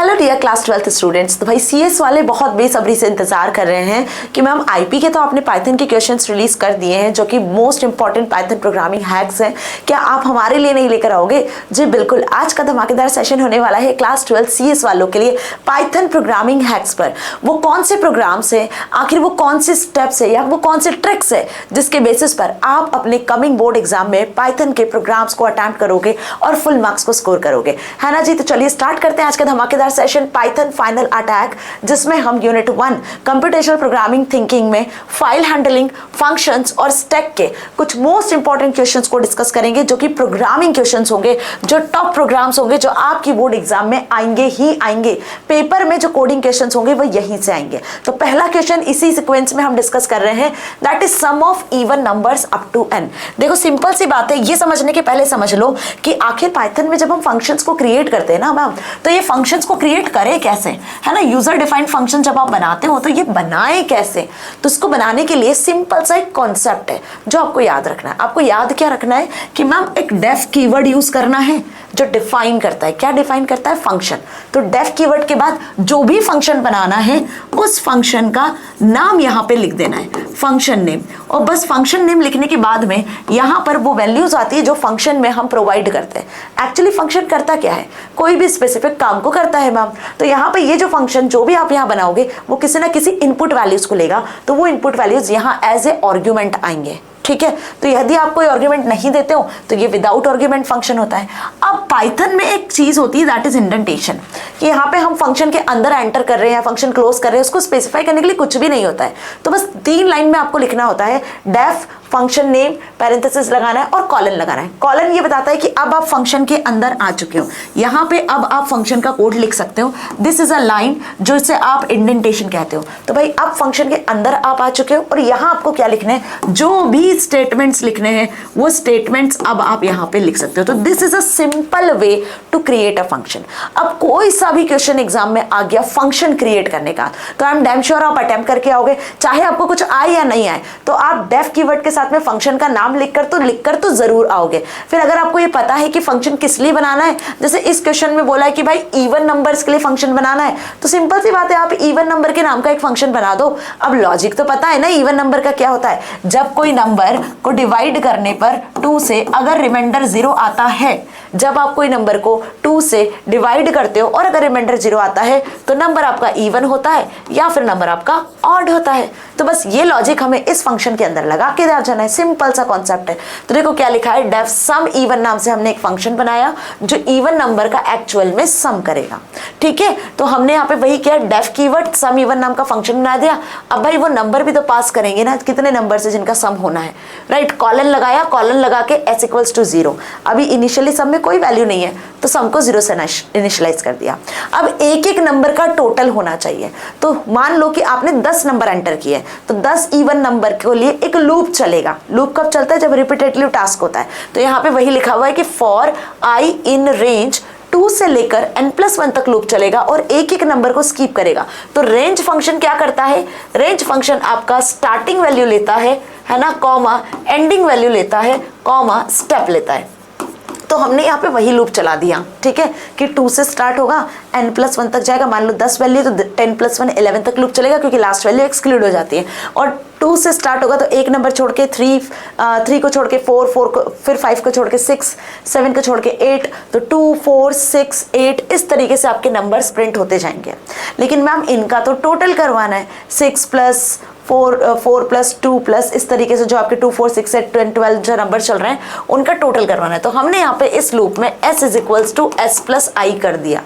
Hello dear class 12th students. तो भाई CS वाले बहुत बेसब्री से इंतजार कर रहे हैं कि मैम आईपी के तो आपने पाइथन के क्वेश्चंस रिलीज कर दिए हैं जो कि most important Python programming hacks हैं, क्या आप हमारे लिए नहीं लेकर आओगे? जी बिल्कुल, आज का धमाकेदार सेशन होने वाला है क्लास 12 सीएस वालों के लिए पाइथन प्रोग्रामिंग हैक्स पर। वो कौन से प्रोग्राम्स है, आखिर वो कौन से स्टेप्स है या वो कौन से ट्रिक्स है जिसके बेसिस पर आप अपने कमिंग बोर्ड एग्जाम में पाइथन के प्रोग्राम्स को अटेम्प्ट करोगे और फुल मार्क्स को स्कोर करोगे, है ना जी? तो चलिए स्टार्ट करते हैं आज का धमाकेदार सेशन पाइथन फाइनल अटैक, जिसमें हम यूनिट 1 कंप्यूटेशनल प्रोग्रामिंग थिंकिंग में फाइल हैंडलिंग, फंक्शंस और स्टैक के कुछ मोस्ट इंपॉर्टेंट क्वेश्चंस को डिस्कस करेंगे जो कि प्रोग्रामिंग क्वेश्चंस होंगे, जो टॉप प्रोग्राम्स होंगे, जो आपकी बोर्ड एग्जाम में आएंगे ही आएंगे। पेपर में जो कोडिंग क्वेश्चंस होंगे वो यहीं से आएंगे। तो पहला क्वेश्चन इसी सीक्वेंस में हम डिस्कस कर रहे हैं, that is sum of even numbers up to n। देखो सिंपल सी बात है, ये समझने के पहले समझ लो कि आखिर पाइथन में जब हम फंक्शंस को क्रिएट करते हैं ना मैम, तो ये फंक्शंस को क्रिएट करें कैसे, है ना? यूजर डिफाइंड फंक्शन जब आप बनाते हो तो ये बनाए कैसे? तो इसको बनाने के लिए सिंपल सा एक कॉन्सेप्ट है जो आपको याद रखना है। आपको याद क्या रखना है कि मैम एक डेफ कीवर्ड यूज करना है जो डिफाइन करता है। क्या डिफाइन करता है? फंक्शन। तो डेफ कीवर्ड के बाद जो भी फंक्शन बनाना है उस फंक्शन का नाम यहाँ पे लिख देना है, फंक्शन नेम। और बस फंक्शन नेम लिखने के बाद में यहाँ पर वो वैल्यूज आती है जो फंक्शन में हम प्रोवाइड करते हैं। एक्चुअली फंक्शन करता क्या है? कोई भी स्पेसिफिक काम को करता है मैम। तो यहाँ पे ये जो फंक्शन जो भी आप यहाँ बनाओगे वो किसी ना किसी इनपुट वैल्यूज को लेगा, तो वो इनपुट वैल्यूज यहाँ एज ए आर्ग्यूमेंट आएंगे, ठीक है? तो यदि आप कोई आर्ग्यूमेंट नहीं देते हो तो ये विदाउट आर्ग्यूमेंट फंक्शन होता है। अब पाइथन में एक चीज होती है दैट इज इंडेंटेशन, कि यहाँ पे हम फंक्शन के अंदर एंटर कर रहे हैं या फंक्शन क्लोज कर रहे हैं, उसको स्पेसिफाई करने के लिए कुछ भी नहीं होता है। तो बस 3 लाइन में आपको लिखना होता है, डेफ फंक्शन नेम, पैरेंथेसिस लगाना है और कॉलन लगाना है। कॉलन ये बताता है कि अब आप फंक्शन के अंदर आ चुके हो। यहाँ पे अब आप फंक्शन का कोड लिख सकते हो, दिस इज अ लाइन, जो इसे आप इंडेंटेशन कहते हो। तो भाई अब फंक्शन के अंदर आप आ चुके हो और यहाँ आपको क्या लिखना है, जो भी स्टेटमेंट्स लिखने हैं वो स्टेटमेंट्स अब आप यहाँ पे लिख सकते हो। तो this is a simple way to create a function. अब कोई सा भी क्वेश्चन एग्जाम में आ गया फंक्शन क्रिएट करने का, तो आई एम डैम श्योर आप अटेम्प्ट करके आओगे, चाहे आपको कुछ आए या नहीं आए। तो आप डेफ कीवर्ड के साथ में फंक्शन का नाम लिखकर तो जरूर आओगे। फिर अगर आपको ये पता है कि फंक्शन किस लिए बनाना है, जैसे इस क्वेश्चन में बोला है कि भाई इवन नंबर्स के लिए फंक्शन बनाना है, तो सिंपल सी बात है, आप इवन नंबर के नाम का एक फंक्शन बना दो। अब लॉजिक तो पता है ना इवन नंबर का क्या होता है, जब कोई नंबर को डिवाइड करने पर 2 से अगर रिमाइंडर 0 आता है, जब आप कोई नंबर को 2 से डिवाइड करते हो और अगर रिमाइंडर 0 आता है तो नंबर आपका इवन होता है या फिर नंबर आपका ऑड होता है। तो बस ये लॉजिक हमें इस फंक्शन के अंदर लगा के आ जाना है, सिंपल सा कॉन्सेप्ट है। तो देखो क्या लिखा है, डेफ सम इवन नाम से हमने एक फंक्शन बनाया जो इवन नंबर का एक्चुअल में सम करेगा, ठीक है? तो हमने यहाँ पे वही किया, डेफ कीवर्ड सम इवन नाम का फंक्शन बना दिया। अब भाई वो नंबर भी तो पास करेंगे ना, कितने नंबर से जिनका सम होना है, राइट? कॉलन लगाया, कॉलन लगा के s इक्वल्स टू 0। अभी इनिशियली सम में कोई वैल्यू नहीं है तो सम को 0 से इनिशियलाइज कर दिया। अब एक एक नंबर का टोटल होना चाहिए। तो मान लो कि आपने 10 नंबर एंटर किए, तो 10 इवन नंबर के लिए एक लूप चलेगा। लूप कब चलता है? जब रिपीटेटिव टास्क होता है। तो यहाँ पे वही लिखा हुआ है कि फॉर आई इन रेंज 2 से लेकर n+1 तक लूप चलेगा और एक एक नंबर को स्कीप करेगा। तो रेंज फंक्शन क्या करता है? रेंज फंक्शन आपका स्टार्टिंग वैल्यू लेता है ना, कॉमा एंडिंग वैल्यू लेता है, कॉमा स्टेप लेता है। तो हमने यहाँ पे वही लूप चला दिया, ठीक है, कि 2 से स्टार्ट होगा, n+1 तक जाएगा। मान लो 10 वैल्यू तो 10+1 11 तक लूप चलेगा क्योंकि लास्ट वैल्यू एक्सक्लूड हो जाती है। और 2 से स्टार्ट होगा तो एक नंबर छोड़ के 3 को छोड़ के 4 को, फिर 5 को छोड़ के 6, 7 को छोड़ के 8, तो 2 4 6 8 इस तरीके से आपके नंबर्स प्रिंट होते जाएंगे। लेकिन मैम इनका तो टोटल करवाना है, 6 + 4 + 2 इस तरीके से जो आपके 2 4 6 8 10 12 जो नंबर चल रहे हैं उनका टोटल करवाना है। तो हमने यहाँ पे इस लूप में s = s + i कर दिया।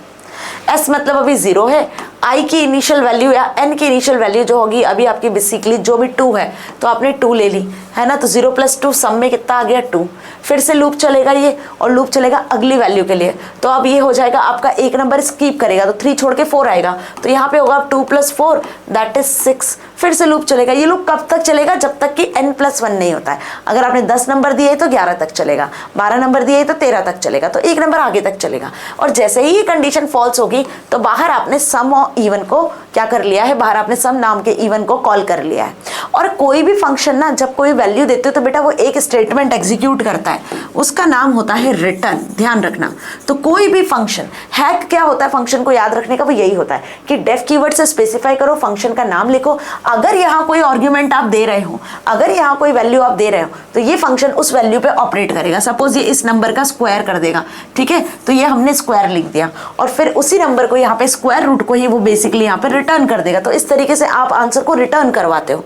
s मतलब अभी 0 है, i की इनिशियल वैल्यू या n की इनिशियल वैल्यू जो होगी अभी आपकी बेसिकली जो भी 2 है, तो आपने 2 ले ली, है ना? तो 0 + 2 सम में कितना आ गया? 2। फिर से लूप चलेगा ये और लूप चलेगा अगली वैल्यू के लिए। तो अब ये हो जाएगा आपका एक नंबर स्कीप करेगा तो 3 छोड़ के 4 आएगा, तो यहाँ पे होगा 2 + 4 दैट इज 6। फिर से लूप चलेगा। ये लूप कब तक चलेगा? जब तक कि n+1 नहीं होता है। अगर आपने 10 नंबर दिए तो 11 तक चलेगा, 12 नंबर दिए तो 13 तक चलेगा, तो एक नंबर आगे तक चलेगा। और जैसे ही ये कंडीशन फॉल्स होगी तो बाहर आपने सम इवन को क्या कर लिया है, बाहर आपने सम नाम के इवन को कॉल कर लिया है। और कोई भी फंक्शन ना जब कोई वैल्यू देते हो तो बेटा वो एक स्टेटमेंट एग्जीक्यूट करता है, उसका नाम होता है रिटर्न, ध्यान रखना। तो कोई भी फंक्शन, हैक क्या होता है फंक्शन को याद रखने का, वो यही होता है कि डेफ कीवर्ड से स्पेसिफाई करो, फंक्शन का नाम लिखो, अगर यहाँ कोई आर्ग्यूमेंट आप दे रहे हो, अगर यहाँ कोई वैल्यू आप दे रहे हो तो ये फंक्शन उस वैल्यू पे ऑपरेट करेगा। सपोज ये इस नंबर का स्क्वायर कर देगा, ठीक है, तो ये हमने स्क्वायर लिख दिया और फिर उसी नंबर को यहाँ पे स्क्वायर रूट को ही वो बेसिकली यहाँ पे रिटर्न कर देगा। तो इस तरीके से आप आंसर को रिटर्न करवाते हो।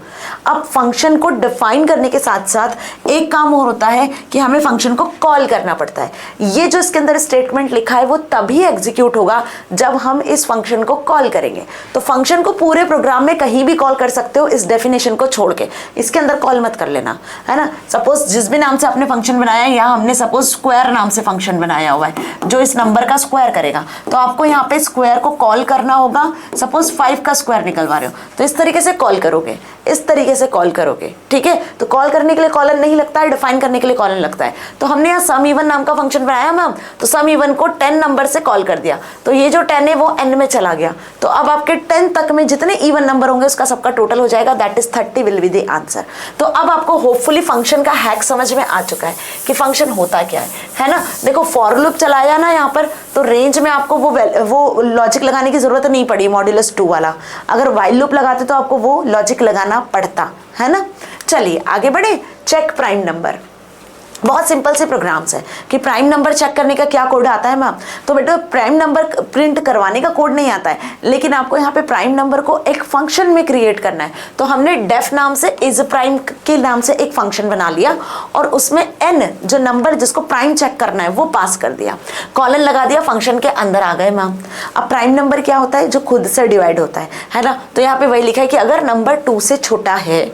अब फंक्शन को डिफाइन करने के साथ साथ एक काम और होता है कि हमें फंक्शन को कॉल करना पड़ता है। ये जो इसके अंदर स्टेटमेंट लिखा है वो तभी एग्जीक्यूट होगा जब हम इस फंक्शन को कॉल करेंगे। तो फंक्शन को पूरे प्रोग्राम में कहीं भी कॉल कर सकते हो, इस डेफिनेशन को छोड़ के, इसके अंदर कॉल मत कर लेना, है ना। सपोज जिस भी नाम से आपने फंक्शन बनाया है, यहाँ हमने सपोज स्क्वायर नाम से फंक्शन बनाया हुआ है जो इस नंबर का स्क्वायर करेगा, तो आपको यहाँ पे स्क्वायर को कॉल करना होगा। सपोज 5 का स्क्वायर निकलवा रहे हो तो इस तरीके से कॉल करोगे, इस तरीके से कॉल करोगे, ठीक है। तो कॉल करने के लिए कॉलन नहीं लगता है, डिफाइन करने के लिए कॉलन लगता है। तो हमने यहाँ सम इवन नाम का फंक्शन बनाया मैम, तो सम इवन को 10 नंबर से कॉल कर दिया, तो ये जो 10 है वो n में चला गया। तो अब आपके 10 तक में जितने इवन नंबर होंगे उसका सबका टोटल हो जाएगा, that is 30 will be the answer. तो अब आपको होपफुली फंक्शन का हैक समझ में आ चुका है कि फंक्शन होता क्या है ना। देखो फॉर लूप चलाया ना यहाँ पर, तो रेंज में आपको वो लॉजिक लगाने की जरूरत नहीं पड़ी, मॉड्यूलस 2 वाला। अगर वाइल लूप लगाते तो आपको वो लॉजिक लगाना पड़ता, है ना। चलिए आगे बढ़े। चेक प्राइम नंबर, बहुत सिंपल से प्रोग्राम्स है कि प्राइम नंबर चेक करने का क्या कोड आता है मैम। तो बेटा प्राइम नंबर प्रिंट करवाने का कोड नहीं आता है, लेकिन आपको यहाँ पे प्राइम नंबर को एक फंक्शन में क्रिएट करना है। तो हमने डेफ नाम से इज प्राइम के नाम से एक फंक्शन बना लिया और उसमें n जो नंबर जिसको प्राइम चेक करना है वो पास कर दिया, कॉलन लगा दिया, फंक्शन के अंदर आ गए मैम। अब प्राइम नंबर क्या होता है, जो खुद से डिवाइड होता है ना। तो यहाँ पे वही लिखा है कि अगर नंबर 2 से छोटा है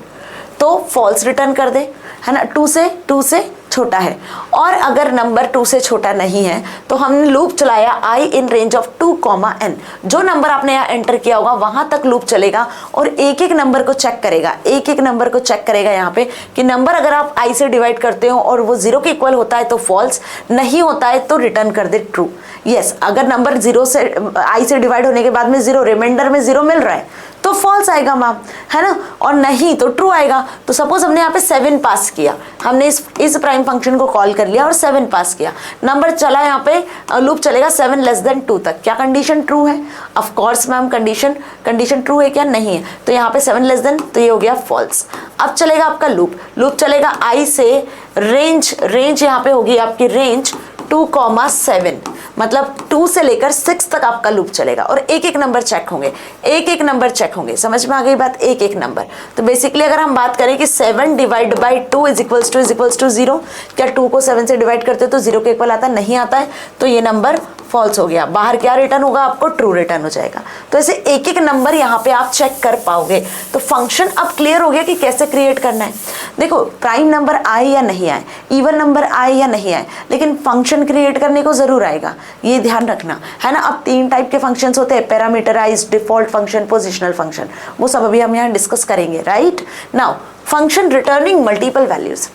तो फॉल्स रिटर्न कर दे, है ना। 2 से छोटा है, और अगर नंबर 2 से छोटा नहीं है तो हमने लूप चलाया i in range of 2, n। जो नंबर आपने यहाँ एंटर किया होगा वहां तक लूप चलेगा और एक एक नंबर को चेक करेगा, एक एक नंबर को चेक करेगा यहाँ पे कि नंबर अगर आप i से डिवाइड करते हो और वो 0 के इक्वल होता है तो फॉल्स, नहीं होता है तो रिटर्न कर दे ट्रू। यस, अगर नंबर 0 से i से डिवाइड होने के बाद में 0, रिमाइंडर में 0 मिल रहा है तो फॉल्स आएगा मैम, है ना, और नहीं तो ट्रू आएगा। तो सपोज हमने यहाँ पे 7 पास किया, हमने इस प्राइम फंक्शन को कॉल कर लिया और 7 पास किया, नंबर चला यहाँ पे लूप चलेगा 7 लेस देन 2 तक। क्या कंडीशन ट्रू है? Of course ma'am condition true है क्या? नहीं है। तो यहाँ पे 7 लेस देन, तो ये हो गया फॉल्स। अब चलेगा आपका लूप चलेगा i से रेंज यहाँ पे होगी आपकी रेंज 2,7, मतलब 2 से लेकर 6 तक आपका लूप चलेगा और एक एक नंबर चेक होंगे, समझ में आ गई बात, एक एक नंबर। तो बेसिकली अगर हम बात करें कि 7 divide by 2 is equals to 0, क्या 2 को 7 से डिवाइड करते हो तो 0 के इक्वल आता है? नहीं आता है, तो ये नंबर फॉल्स हो गया। बाहर क्या रिटर्न होगा आपको? ट्रू रिटर्न हो जाएगा। तो ऐसे एक एक नंबर यहाँ पे आप चेक कर पाओगे। तो फंक्शन अब क्लियर हो गया कि कैसे क्रिएट करना है। देखो प्राइम नंबर आए या नहीं आए, इवन नंबर आए या नहीं आए, लेकिन फंक्शन क्रिएट करने को जरूर आएगा, ये ध्यान रखना, है ना। अब 3 टाइप के फंक्शंस होते हैं, parameterised, default function, positional function, वो सब अभी हम यहाँ डिस्कस करेंगे। Right now function returning multiple values.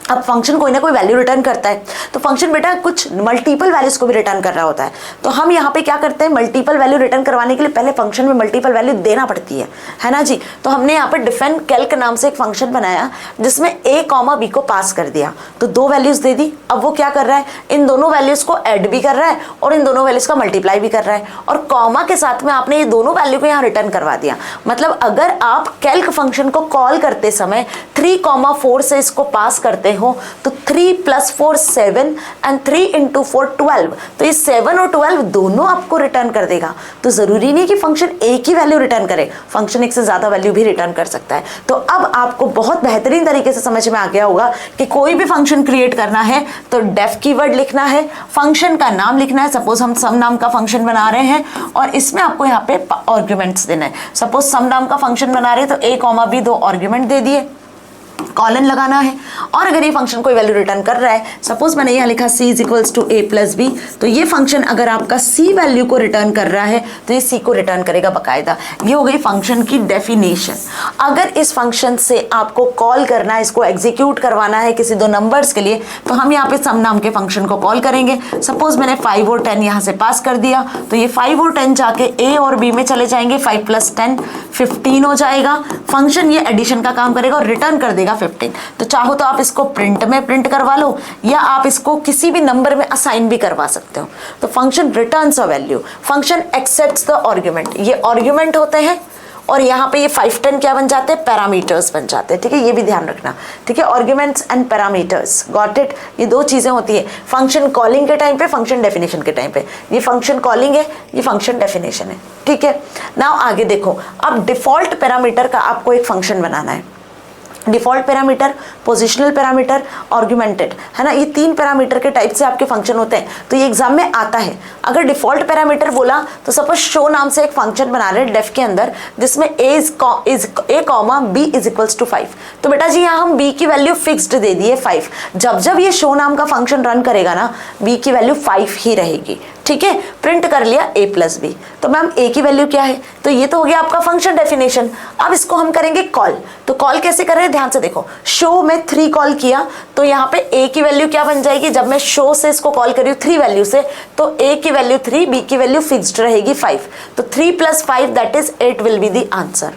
अब फंक्शन कोई ना कोई वैल्यू रिटर्न करता है, तो फंक्शन बेटा कुछ मल्टीपल वैल्यूज को भी रिटर्न कर रहा होता है। तो हम यहाँ पे क्या करते हैं, मल्टीपल वैल्यू रिटर्न करवाने के लिए पहले फंक्शन में मल्टीपल वैल्यू देना पड़ती है ना जी। तो हमने यहाँ पे डिफेंड कैल्क नाम से एक फंक्शन बनाया जिसमें a, b को पास कर दिया, तो 2 वैल्यूज दे दी। अब वो क्या कर रहा है, इन दोनों वैल्यूज को ऐड भी कर रहा है और इन दोनों वैल्यूज का मल्टीप्लाई भी कर रहा है, और कॉमा के साथ में आपने ये दोनों वैल्यू को यहाँ रिटर्न करवा दिया। मतलब अगर आप कैल्क फंक्शन को कॉल करते समय 3,4 से इसको पास करते हो तो 3 + 4 7 एंड 3 × 4 12, तो ये 7 और 12 दोनों आपको रिटर्न कर देगा। तो जरूरी नहीं कि फंक्शन एक ही वैल्यू रिटर्न करे, फंक्शन एक से ज्यादा वैल्यू भी रिटर्न कर सकता है। तो अब आपको बहुत बेहतरीन तरीके से समझ में आ गया होगा कि कोई भी फंक्शन क्रिएट करना है तो डेफ कीवर्ड लिखना है, फंक्शन का नाम लिखना है। सपोज हम सम नाम का फंक्शन बना रहे हैं और इसमें आपको यहाँ पे आर्ग्यूमेंट्स देना है। सपोज सम नाम का फंक्शन बना रहे हैं तो a, b 2 आर्ग्यूमेंट दे दिए, कॉलन लगाना है। और अगर ये फंक्शन कोई वैल्यू रिटर्न कर रहा है, सपोज मैंने यहाँ लिखा c equals to a plus b, तो ये फंक्शन अगर आपका c वैल्यू को रिटर्न कर रहा है तो ये c को रिटर्न करेगा बाकायदा। ये हो गई फंक्शन की डेफिनेशन। अगर इस फंक्शन से आपको कॉल करना है, इसको एग्जीक्यूट करवाना है किसी दो नंबर्स के लिए, तो हम यहाँ पे सम नाम के फंक्शन को कॉल करेंगे। सपोज मैंने 5 और 10 यहाँ से पास कर दिया, तो ये 5 और 10 जाके a और b में चले जाएंगे, 5 प्लस 10 15 हो जाएगा। फंक्शन ये एडिशन का काम करेगा और रिटर्न कर देगा 15। तो चाहो तो आप इसको प्रिंट में प्रिंट करवा लो, या आप इसको किसी भी नंबर में असाइन भी करवा सकते हो। तो function returns a value, function accepts the argument, ये आर्गुमेंट होते हैं। और यहाँ पे ये 5 10 क्या बन जाते हैं, पैरामीटर्स बन जाते हैं। ठीक है, ये भी ध्यान रखना। ठीक है, arguments and parameters, got it. ये दो चीजें होती है फंक्शन कॉलिंग के टाइम पे, फंक्शन डेफिनेशन के टाइम पे। ये फंक्शन कॉलिंग है, ये फंक्शन डेफिनेशन है। ठीक है, नाउ आगे देखो। अब डिफॉल्ट पैरामीटर का आपको एक फंक्शन बनाना है। Default parameter, positional parameter, augmented, है ना, ये 3 पैरामीटर के टाइप से आपके फंक्शन होते हैं। तो ये एग्जाम में आता है। अगर डिफॉल्ट पैरामीटर बोला तो सपोज शो नाम से एक फंक्शन बना रहे हैं डेफ के अंदर, जिसमें a comma b is equals to 5। तो बेटा जी यहाँ हम b की वैल्यू फिक्स्ड दे दिए 5। जब जब ये शो नाम का फंक्शन रन करेगा ना, b की वैल्यू 5 ही रहेगी। ठीक है, प्रिंट कर लिया a प्लस बी। तो मैम a की वैल्यू क्या है, तो ये तो हो गया आपका फंक्शन डेफिनेशन। अब इसको हम करेंगे कॉल। तो कॉल कैसे कर रहे हैं, ध्यान से देखो। शो में 3 कॉल किया, तो यहाँ पे a की वैल्यू क्या बन जाएगी, जब मैं शो से इसको कॉल कर रही हूँ 3 वैल्यू से, तो a की वैल्यू 3, b की वैल्यू फिक्स्ड रहेगी 5। तो 3 plus 5 that is 8 will be the answer.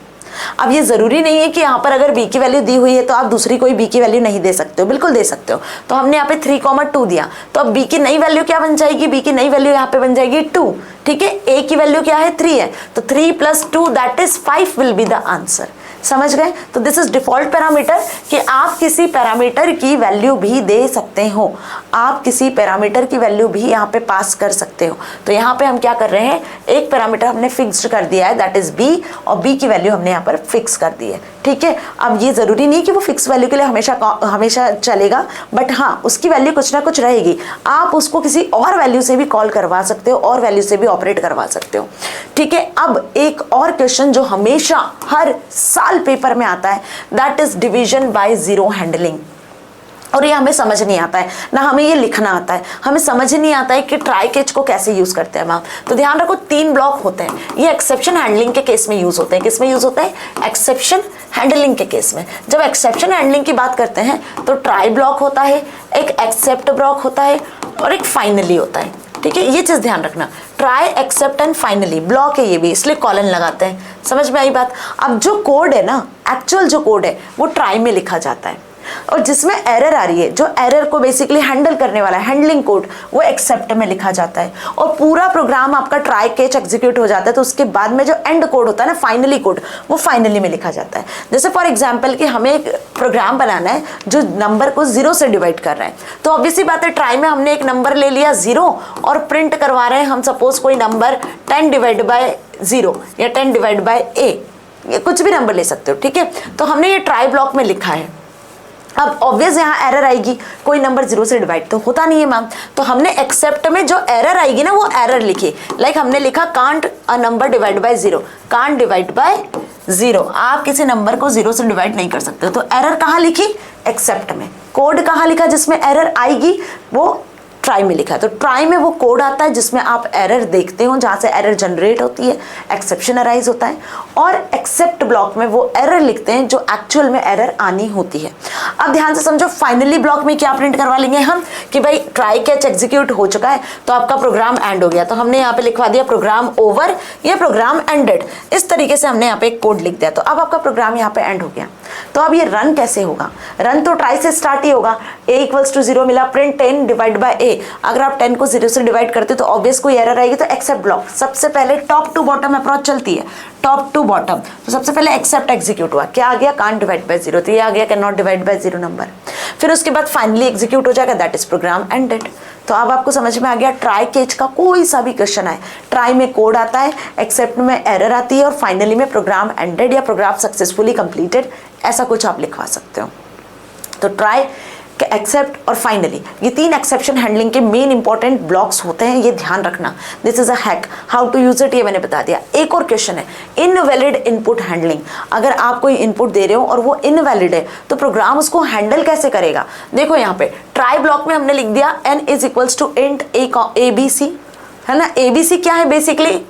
अब ये जरूरी नहीं है कि यहाँ पर अगर b की वैल्यू दी हुई है तो आप दूसरी कोई b की वैल्यू नहीं दे सकते हो, बिल्कुल दे सकते हो। तो हमने यहाँ पे 3,2 दिया, तो अब b की नई वैल्यू क्या बन जाएगी, b की नई वैल्यू यहाँ पे बन जाएगी 2। ठीक है, a की वैल्यू क्या है, 3 है, तो 3 plus 2 that is 5 will be the answer. समझ गए। तो दिस इज डिफॉल्ट पैरामीटर कि आप किसी पैरामीटर की वैल्यू भी दे सकते हो, आप किसी पैरामीटर की वैल्यू भी यहाँ पे पास कर सकते हो। तो यहाँ पे हम क्या कर रहे हैं, एक पैरामीटर हमने फिक्स्ड कर दिया है दैट इज b, और b की वैल्यू हमने यहाँ पर फिक्स कर दी है। ठीक है, अब ये जरूरी नहीं कि वो फिक्स वैल्यू के लिए हमेशा चलेगा, बट हाँ उसकी वैल्यू कुछ ना कुछ रहेगी। आप उसको किसी और वैल्यू से भी कॉल करवा सकते हो और वैल्यू से भी ऑपरेट करवा सकते हो। ठीक है, अब एक और क्वेश्चन जो हमेशा हर साल पेपर में आता है that is division by zero handling. और ये हमें समझ नहीं आता है, ना हमें ये लिखना आता है, हमें समझ नहीं आता है कि ट्राई कैच को कैसे यूज करते हैं मैम। तो ध्यान रखो 3 ब्लॉक होते हैं, ये एक्सेप्शन हैंडलिंग के केस में यूज होते हैं। किस में यूज होते हैं, एक्सेप्शन हैंडलिंग के केस में। जब एक्सेप्शन हैंडलिंग की बात करते हैं तो ट्राई ब्लॉक होता है, एक एक्सेप्ट ब्लॉक होता है और एक फाइनली होता है। ठीक है, ये चीज ध्यान रखना, try, except and finally block है ये भी, इसलिए कॉलन लगाते हैं। समझ में आई बात। अब जो कोड है ना, एक्चुअल जो कोड है वो ट्राई में लिखा जाता है, और जिसमें एरर आ रही है, जो एरर को बेसिकली हैंडल करने वाला है, हैंडलिंग कोड, वो एक्सेप्ट में लिखा जाता है। और पूरा प्रोग्राम आपका ट्राई कैच एग्जीक्यूट हो जाता है, तो उसके बाद में जो एंड कोड होता है ना, फाइनली कोड, वो फाइनली में लिखा जाता है। जैसे फॉर एग्जांपल कि हमें एक प्रोग्राम बनाना है जो नंबर को 0 से डिवाइड कर रहा है, तो ऑब्वियसली बात है ट्राई में हमने एक नंबर ले लिया 0 और प्रिंट करवा रहे हैं हम सपोज कोई नंबर 10 डिवाइड बाय 0 या 10 डिवाइड बाय a, ये कुछ भी नंबर ले सकते हो। ठीक है, तो हमने ये ट्राई ब्लॉक में लिखा है। अब ऑब्वियस यहाँ एरर आएगी, कोई नंबर 0 से डिवाइड तो होता नहीं है मैम, तो हमने एक्सेप्ट में जो एरर आएगी ना वो एरर लिखी। लाइक हमने लिखा can't a number divide by 0, can't divide by 0। आप किसी नंबर को 0 से डिवाइड नहीं कर सकते, तो एरर कहाँ लिखी, एक्सेप्ट में। कोड कहाँ लिखा जिसमें एरर आएगी, वो ट्राई में लिखा है। तो ट्राई में वो कोड आता है जिसमें आप एरर देखते हो, जहाँ से एरर जनरेट होती है, एक्सेप्शन अराइज होता है। और एक्सेप्ट ब्लॉक में वो एरर लिखते हैं जो एक्चुअल में एरर आनी होती है। अब ध्यान से समझो, फाइनली ब्लॉक में क्या प्रिंट करवा लेंगे हम कि भाई ट्राई कैच एग्जीक्यूट हो चुका है, तो आपका प्रोग्राम एंड हो गया। तो हमने यहाँ पे लिखवा दिया प्रोग्राम ओवर या प्रोग्राम एंडेड, इस तरीके से हमने यहाँ पे एक कोड लिख दिया। तो अब आपका प्रोग्राम यहाँ पे एंड हो गया। तो अब ये रन कैसे होगा, रन तो ट्राई से स्टार्ट ही होगा। a इक्वल्स टू 0 मिला, प्रिंट 10 डिवाइड बाय a। अगर आप 10 को 0 से डिवाइड करते हो तो ऑब्वियस कोई एरर आएगी, तो एक्सेप्ट ब्लॉक सबसे पहले टॉप टू बॉटम अप्रोच चलती है, टॉप टू बॉटम। तो सबसे पहले एक्सेप्ट एग्जीक्यूट हुआ, क्या आ गया, कांट डिवाइड बाय 0, तो ये आ गया can not divide by 0 number. फिर उसके बाद फाइनली एग्जीक्यूट हो जाएगा, दैट इज प्रोग्राम एंडेड। तो अब आपको समझ में आ गया, ट्राई कैच का कोई सा भी क्वेश्चन आए, ट्राई में कोड आता है, एक्सेप्ट में एरर आती है, और फाइनली में प्रोग्राम एंडेड या प्रोग्राम सक्सेसफुली कंप्लीटेड, ऐसा कुछ आप लिखवा सकते हो। तो ट्राई एक्सेप्ट और फाइनली, ये 3 एक्सेप्शन हैंडलिंग के मेन इंपॉर्टेंट ब्लॉक्स होते हैं, ये ध्यान रखना। This is a hack, how to use it ये मैंने बता दिया। एक और क्वेश्चन है इनवैलिड इनपुट हैंडलिंग। अगर आप कोई इनपुट दे रहे हो और वो इनवैलिड है तो प्रोग्राम उसको हैंडल कैसे करेगा। देखो यहाँ पे ट्राई ब्लॉक में हमने लिख दिया n is equals to int a b c, है ना। ए बी सी क्या है, बेसिकली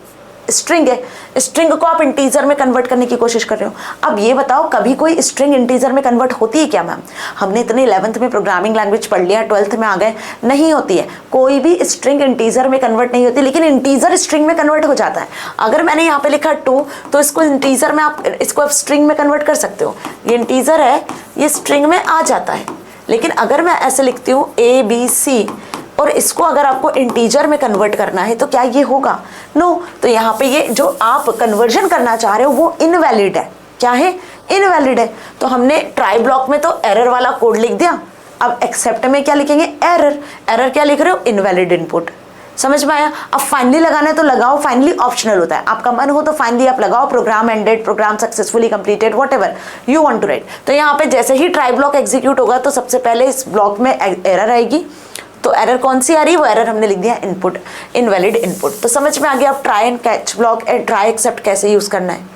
स्ट्रिंग है। स्ट्रिंग को आप इंटीजर में कन्वर्ट करने की कोशिश कर रहे हो। अब ये बताओ कभी कोई स्ट्रिंग इंटीजर में कन्वर्ट होती है क्या मैम। हमने इतने 11th में प्रोग्रामिंग लैंग्वेज पढ़ लिया, 12th में आ गए, नहीं होती है। कोई भी स्ट्रिंग इंटीजर में कन्वर्ट नहीं होती, लेकिन इंटीजर स्ट्रिंग में कन्वर्ट हो जाता है। अगर मैंने यहाँ पे लिखा 2 तो इसको इंटीजर में आप इसको स्ट्रिंग में कन्वर्ट कर सकते हो। ये इंटीजर है, ये स्ट्रिंग में आ जाता है। लेकिन अगर मैं ऐसे लिखती हूँ ABC और इसको अगर आपको इंटीजर में कन्वर्ट करना है तो क्या ये होगा, नो। तो यहाँ पे ये जो आप कन्वर्जन करना चाह रहे हो वो इनवैलिड है। क्या है, इनवैलिड है। तो हमने ट्राई ब्लॉक में तो एरर वाला कोड लिख दिया। अब एक्सेप्ट में क्या लिखेंगे, एरर। एरर क्या लिख रहे हो, इनवैलिड इनपुट। समझ में आया। अब फाइनली लगाना है तो लगाओ, फाइनली ऑप्शनल होता है, आपका मन हो तो फाइनली आप लगाओ। Program ended, program successfully completed, whatever you want to write. तो यहाँ पे जैसे ही ट्राई ब्लॉक एग्जीक्यूट होगा तो सबसे पहले इस ब्लॉक में एरर आएगी। तो एरर कौन सी आ रही है, वो एरर हमने लिख दिया इनपुट, इनवैलिड इनपुट। तो समझ में आ गया अब try and catch block and try except कैसे यूज करना है।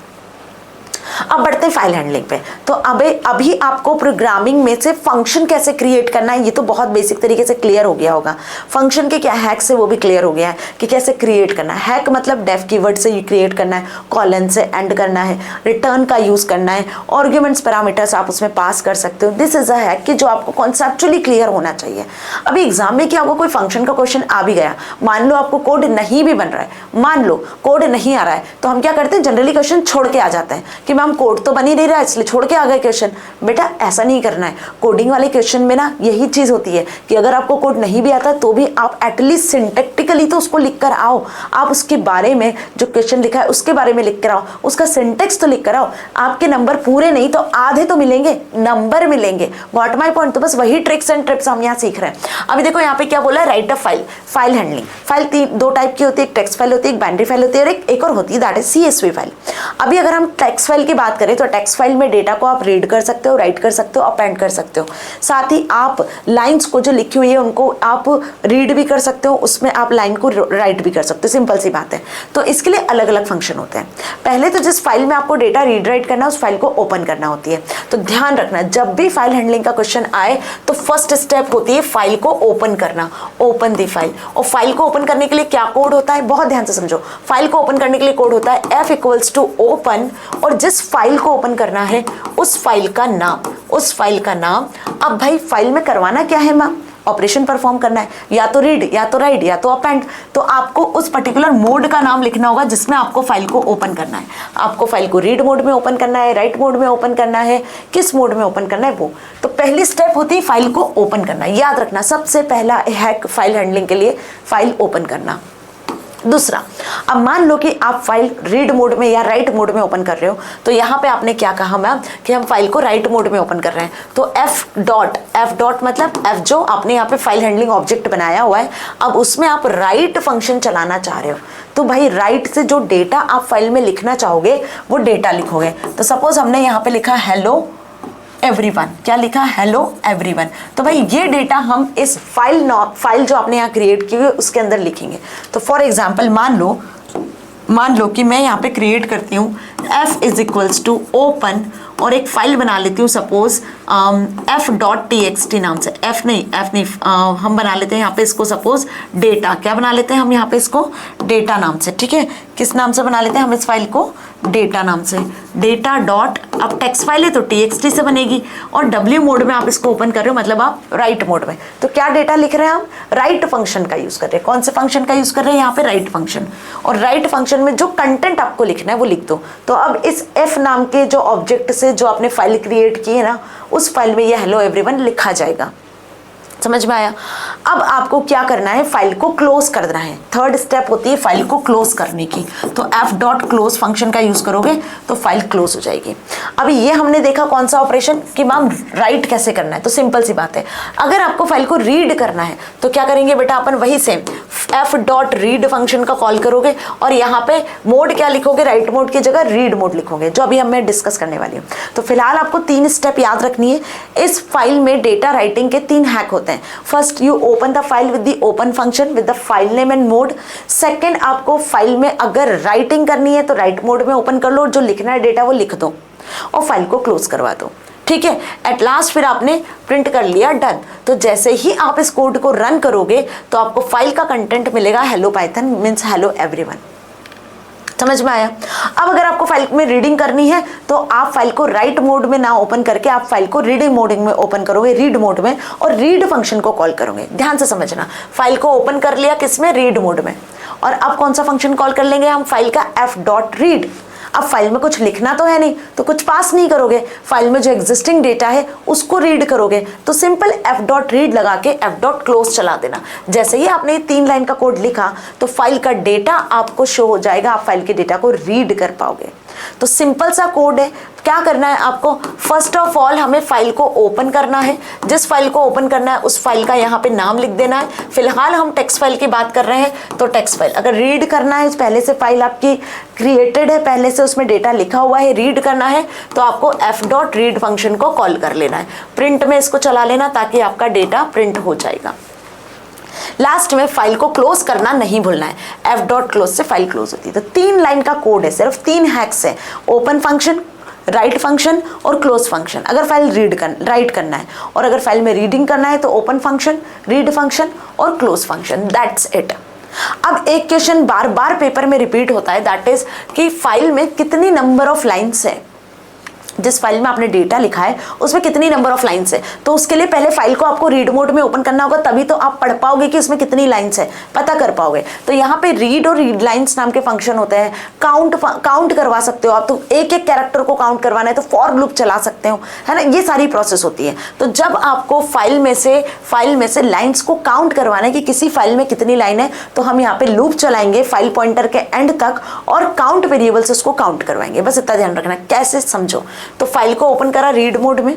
अब बढ़ते हैं फाइल हैंडलिंग पे। तो अभी आपको प्रोग्रामिंग में से फंक्शन कैसे क्रिएट करना है ये तो बहुत बेसिक तरीके से क्लियर हो गया होगा। फंक्शन के क्या हैक से वो भी क्लियर हो गया है कि कैसे क्रिएट करना है। हैक मतलब डेफ कीवर्ड से क्रिएट करना है, कॉलन से एंड करना है, रिटर्न का यूज करना है, आर्ग्यूमेंट्स पैरामीटर्स आप उसमें पास कर सकते हो। दिस इज अ हैक कि जो आपको कॉन्सेप्चुअली क्लियर होना चाहिए। अभी एग्जाम में क्या होगा, कोई फंक्शन का क्वेश्चन आ भी गया, मान लो आपको कोड नहीं भी बन रहा है, मान लो कोड नहीं आ रहा है, तो हम क्या करते हैं, जनरली क्वेश्चन छोड़ के आ जाते हैं कि मैम कोड तो बन ही नहीं रहा है इसलिए छोड़ के आ गए क्वेश्चन। बेटा ऐसा नहीं करना है। कोडिंग वाले क्वेश्चन में ना यही चीज होती है कि अगर आपको कोड नहीं भी आता तो भी आप एटलीस्ट सिंटेक्टिकली तो उसको लिख कर आओ। आप उसके बारे में जो क्वेश्चन लिखा है उसके बारे में लिख कर आओ, उसका सिंटेक्स तो लिख कर आओ। आपके नंबर पूरे नहीं तो आधे तो मिलेंगे, नंबर मिलेंगे। Got my point. तो बस वही ट्रिक्स एंड ट्रिप्स हम यहाँ सीख रहे हैं। अभी देखो यहाँ पे क्या बोला है, right a file. File handling, file दो टाइप की होती है, एक टेक्स्ट फाइल होती है, एक बाइनरी फाइल होती है, और एक और होती है दैट इज CSV फाइल। अभी अगर हम टेक्स्ट फाइल की बात करें तो टेक्स्ट फाइल में डेटा को आप रीड कर सकते हो, राइट कर सकते हो, अपेंड कर सकते हो। साथ ही आप लाइंस को जो लिखी हुई है उनको आप रीड भी कर सकते हो, उसमें आप लाइन को राइट भी कर सकते हो। सिंपल सी बात है। तो इसके लिए अलग अलग फंक्शन होते हैं। पहले तो जिस फाइल में आपको डेटा रीड राइट करना है उस फाइल को ओपन करना होती है। तो ध्यान रखना, जब भी फाइल हैंडलिंग का क्वेश्चन आए तो फर्स्ट स्टेप होती है फाइल को ओपन करना, ओपन दी फाइल। और फाइल को ओपन करने के लिए क्या कोड होता है, बहुत ध्यान से समझो। फाइल को ओपन करने के लिए कोड होता है F=open, और जिस फाइल को ओपन करना है उस फाइल का नाम, उस फाइल का नाम। अब भाई फाइल में करवाना क्या है मैम, ऑपरेशन परफॉर्म करना है, या तो रीड, या तो राइट, या तो अपेंड। तो आपको उस पर्टिकुलर मोड का नाम लिखना होगा जिसमें आपको फाइल को ओपन करना है। आपको फाइल को रीड मोड में ओपन करना है, राइट मोड में ओपन करना है, किस मोड में ओपन करना है वो। तो पहली स्टेप होती है फाइल को ओपन करना। याद रखना, सबसे पहला हैक फाइल हैंडलिंग के लिए फाइल ओपन करना। दूसरा, अब मान लो कि आप फाइल रीड मोड में या राइट मोड में ओपन कर रहे हो, तो यहाँ पे आपने क्या कहा मैम कि हम फाइल को राइट मोड में ओपन कर रहे हैं। तो F डॉट मतलब F जो आपने यहाँ पे फाइल हैंडलिंग ऑब्जेक्ट बनाया हुआ है, अब उसमें आप राइट फंक्शन चलाना चाह रहे हो। तो भाई राइट से जो डेटा आप फाइल में लिखना चाहोगे वो डेटा लिखोगे। तो सपोज हमने यहाँ पे लिखा हेलो एवरीवन, क्या लिखा, हेलो एवरीवन। तो भाई ये डेटा हम इस फाइल जो आपने यहाँ क्रिएट की हुई है उसके अंदर लिखेंगे। तो फॉर एग्जांपल मान लो कि मैं यहाँ पे क्रिएट करती हूँ F=open और एक फाइल बना लेती हूँ सपोज F.txt नाम से। F नहीं हम बना लेते हैं यहाँ पे इसको सपोज डेटा, क्या बना लेते हैं हम यहाँ पे इसको, डेटा नाम से। ठीक है, किस नाम से बना लेते हैं हम इस फाइल को, डेटा नाम से। डेटा डॉट, अब टेक्स्ट फाइल है तो txt से बनेगी, और W मोड में आप इसको ओपन कर रहे हो मतलब आप राइट मोड में। तो क्या डेटा लिख रहे हैं हम, राइट फंक्शन का यूज कर रहे हैं। कौन से फंक्शन का यूज कर रहे हैं यहाँ पे, राइट फंक्शन। और राइट फंक्शन में जो कंटेंट आपको लिखना है वो लिख दो। तो अब इस F नाम के जो ऑब्जेक्ट से जो आपने फाइल क्रिएट की है ना, उस फाइल में ये हेलो एवरीवन लिखा जाएगा। समझ में आया। अब आपको क्या करना है, फाइल को क्लोज करना है। थर्ड स्टेप होती है फाइल को क्लोज करने की, तो f.close फंक्शन का यूज करोगे तो फाइल क्लोज हो जाएगी। अभी ये हमने देखा कौन सा ऑपरेशन कि मैम राइट कैसे करना है, तो सिंपल सी बात है, अगर आपको फाइल को रीड करना है तो क्या करेंगे बेटा, अपन वही सेम f.read फंक्शन का कॉल करोगे और यहाँ पे मोड क्या लिखोगे, राइट मोड की जगह रीड मोड लिखोगे, जो अभी मैं डिस्कस करने वाली हूँ। तो फिलहाल आपको 3 स्टेप याद रखनी है। इस फाइल में डेटा राइटिंग के 3 हैक होते हैं। First, you open the file with the open function with the file name and mode. Second, आपको फाइल में अगर राइटिंग करनी है तो राइट मोड में ओपन कर लो, जो लिखना है डेटा वो लिख दो और फाइल को क्लोज करवा दो, ठीक है। एट लास्ट फिर आपने प्रिंट कर लिया, डन। तो जैसे ही आप इस कोड को रन करोगे तो आपको फाइल का कंटेंट मिलेगा hello Python means hello everyone. समझ में आया? अब अगर आपको फाइल में रीडिंग करनी है तो आप फाइल को राइट मोड में ना ओपन करके आप फाइल को रीडिंग मोड में ओपन करोगे, रीड मोड में, और रीड फंक्शन को कॉल करोगे। ध्यान से समझना, फाइल को ओपन कर लिया किसमें, रीड मोड में, और अब कौन सा फंक्शन कॉल कर लेंगे हम, फाइल का f.read। अब फाइल में कुछ लिखना तो है नहीं, तो कुछ पास नहीं करोगे, फाइल में जो एग्जिस्टिंग डेटा है उसको रीड करोगे, तो सिंपल f.read लगा के f.close चला देना। जैसे ही आपने 3 लाइन का कोड लिखा तो फाइल का डेटा आपको शो हो जाएगा, आप फाइल के डेटा को रीड कर पाओगे। तो सिंपल सा कोड है। क्या करना है आपको, फर्स्ट ऑफ ऑल हमें फाइल को ओपन करना है। जिस फाइल को ओपन करना है उस फाइल का यहाँ पे नाम लिख देना है। फिलहाल हम टेक्स्ट फाइल की बात कर रहे हैं तो टेक्स्ट फाइल। अगर रीड करना है, पहले से फाइल आपकी क्रिएटेड है, पहले से उसमें डेटा लिखा हुआ है, रीड करना है तो आपको f.read फंक्शन को कॉल कर लेना है। प्रिंट में इसको चला लेना ताकि आपका डेटा प्रिंट हो जाएगा। लास्ट में फाइल को क्लोज करना नहीं भूलना है, f.close से फाइल क्लोज होती है। तो 3 लाइन का कोड है, सिर्फ 3 हैक्स है, ओपन फंक्शन, राइट फंक्शन और क्लोज फंक्शन। अगर फाइल राइट करना है और अगर फाइल में रीडिंग करना है तो ओपन फंक्शन, रीड फंक्शन और क्लोज फंक्शन, दैट्स इट। अब एक क्वेश्चन बार बार पेपर में रिपीट होता है, दैट इज कि फाइल में कितनी नंबर ऑफ लाइन्स है। जिस फाइल में आपने डेटा लिखा है उसमें कितनी नंबर ऑफ लाइन्स है, तो उसके लिए पहले फाइल को आपको रीड मोड में ओपन करना होगा, तभी तो आप पढ़ पाओगे कि उसमें कितनी लाइन्स है, पता कर पाओगे। तो यहाँ पे रीड और रीड लाइन्स नाम के फंक्शन होते हैं। काउंट करवा सकते हो आप, तो एक एक कैरेक्टर को काउंट करवाना है तो फॉर लूप चला सकते हो, है ना, ये सारी प्रोसेस होती है। तो जब आपको फाइल में से लाइन्स को काउंट करवाना है कि किसी फाइल में कितनी लाइन है, तो हम यहाँ पे लूप चलाएंगे फाइल पॉइंटर के एंड तक और काउंट वेरिएबल से उसको काउंट करवाएंगे। बस इतना ध्यान रखना, कैसे समझो। तो फाइल को ओपन करा रीड मोड में,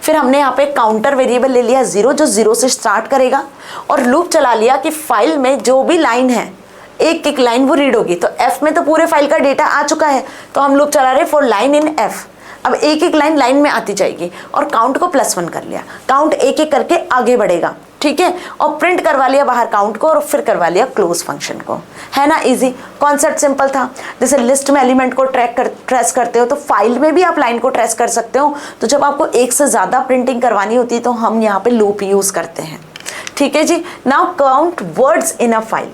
फिर हमने यहाँ पे काउंटर वेरिएबल ले लिया 0 जो 0 से स्टार्ट करेगा, और लूप चला लिया कि फाइल में जो भी लाइन है एक एक लाइन वो रीड होगी। तो f में तो पूरे फाइल का डेटा आ चुका है, तो हम लूप चला रहे फॉर लाइन इन f। अब एक एक लाइन में आती जाएगी और काउंट को +1 कर लिया, काउंट एक एक करके आगे बढ़ेगा, ठीक है, और प्रिंट करवा लिया बाहर काउंट को और फिर करवा लिया क्लोज फंक्शन को। है ना इजी, कॉन्सेप्ट सिंपल था। जैसे लिस्ट में एलिमेंट को ट्रेस करते हो तो फाइल में भी आप लाइन को ट्रेस कर सकते हो। तो जब आपको एक से ज़्यादा प्रिंटिंग करवानी होती है तो हम यहाँ पे लूप यूज़ करते हैं, ठीक है जी। Now count words in a file.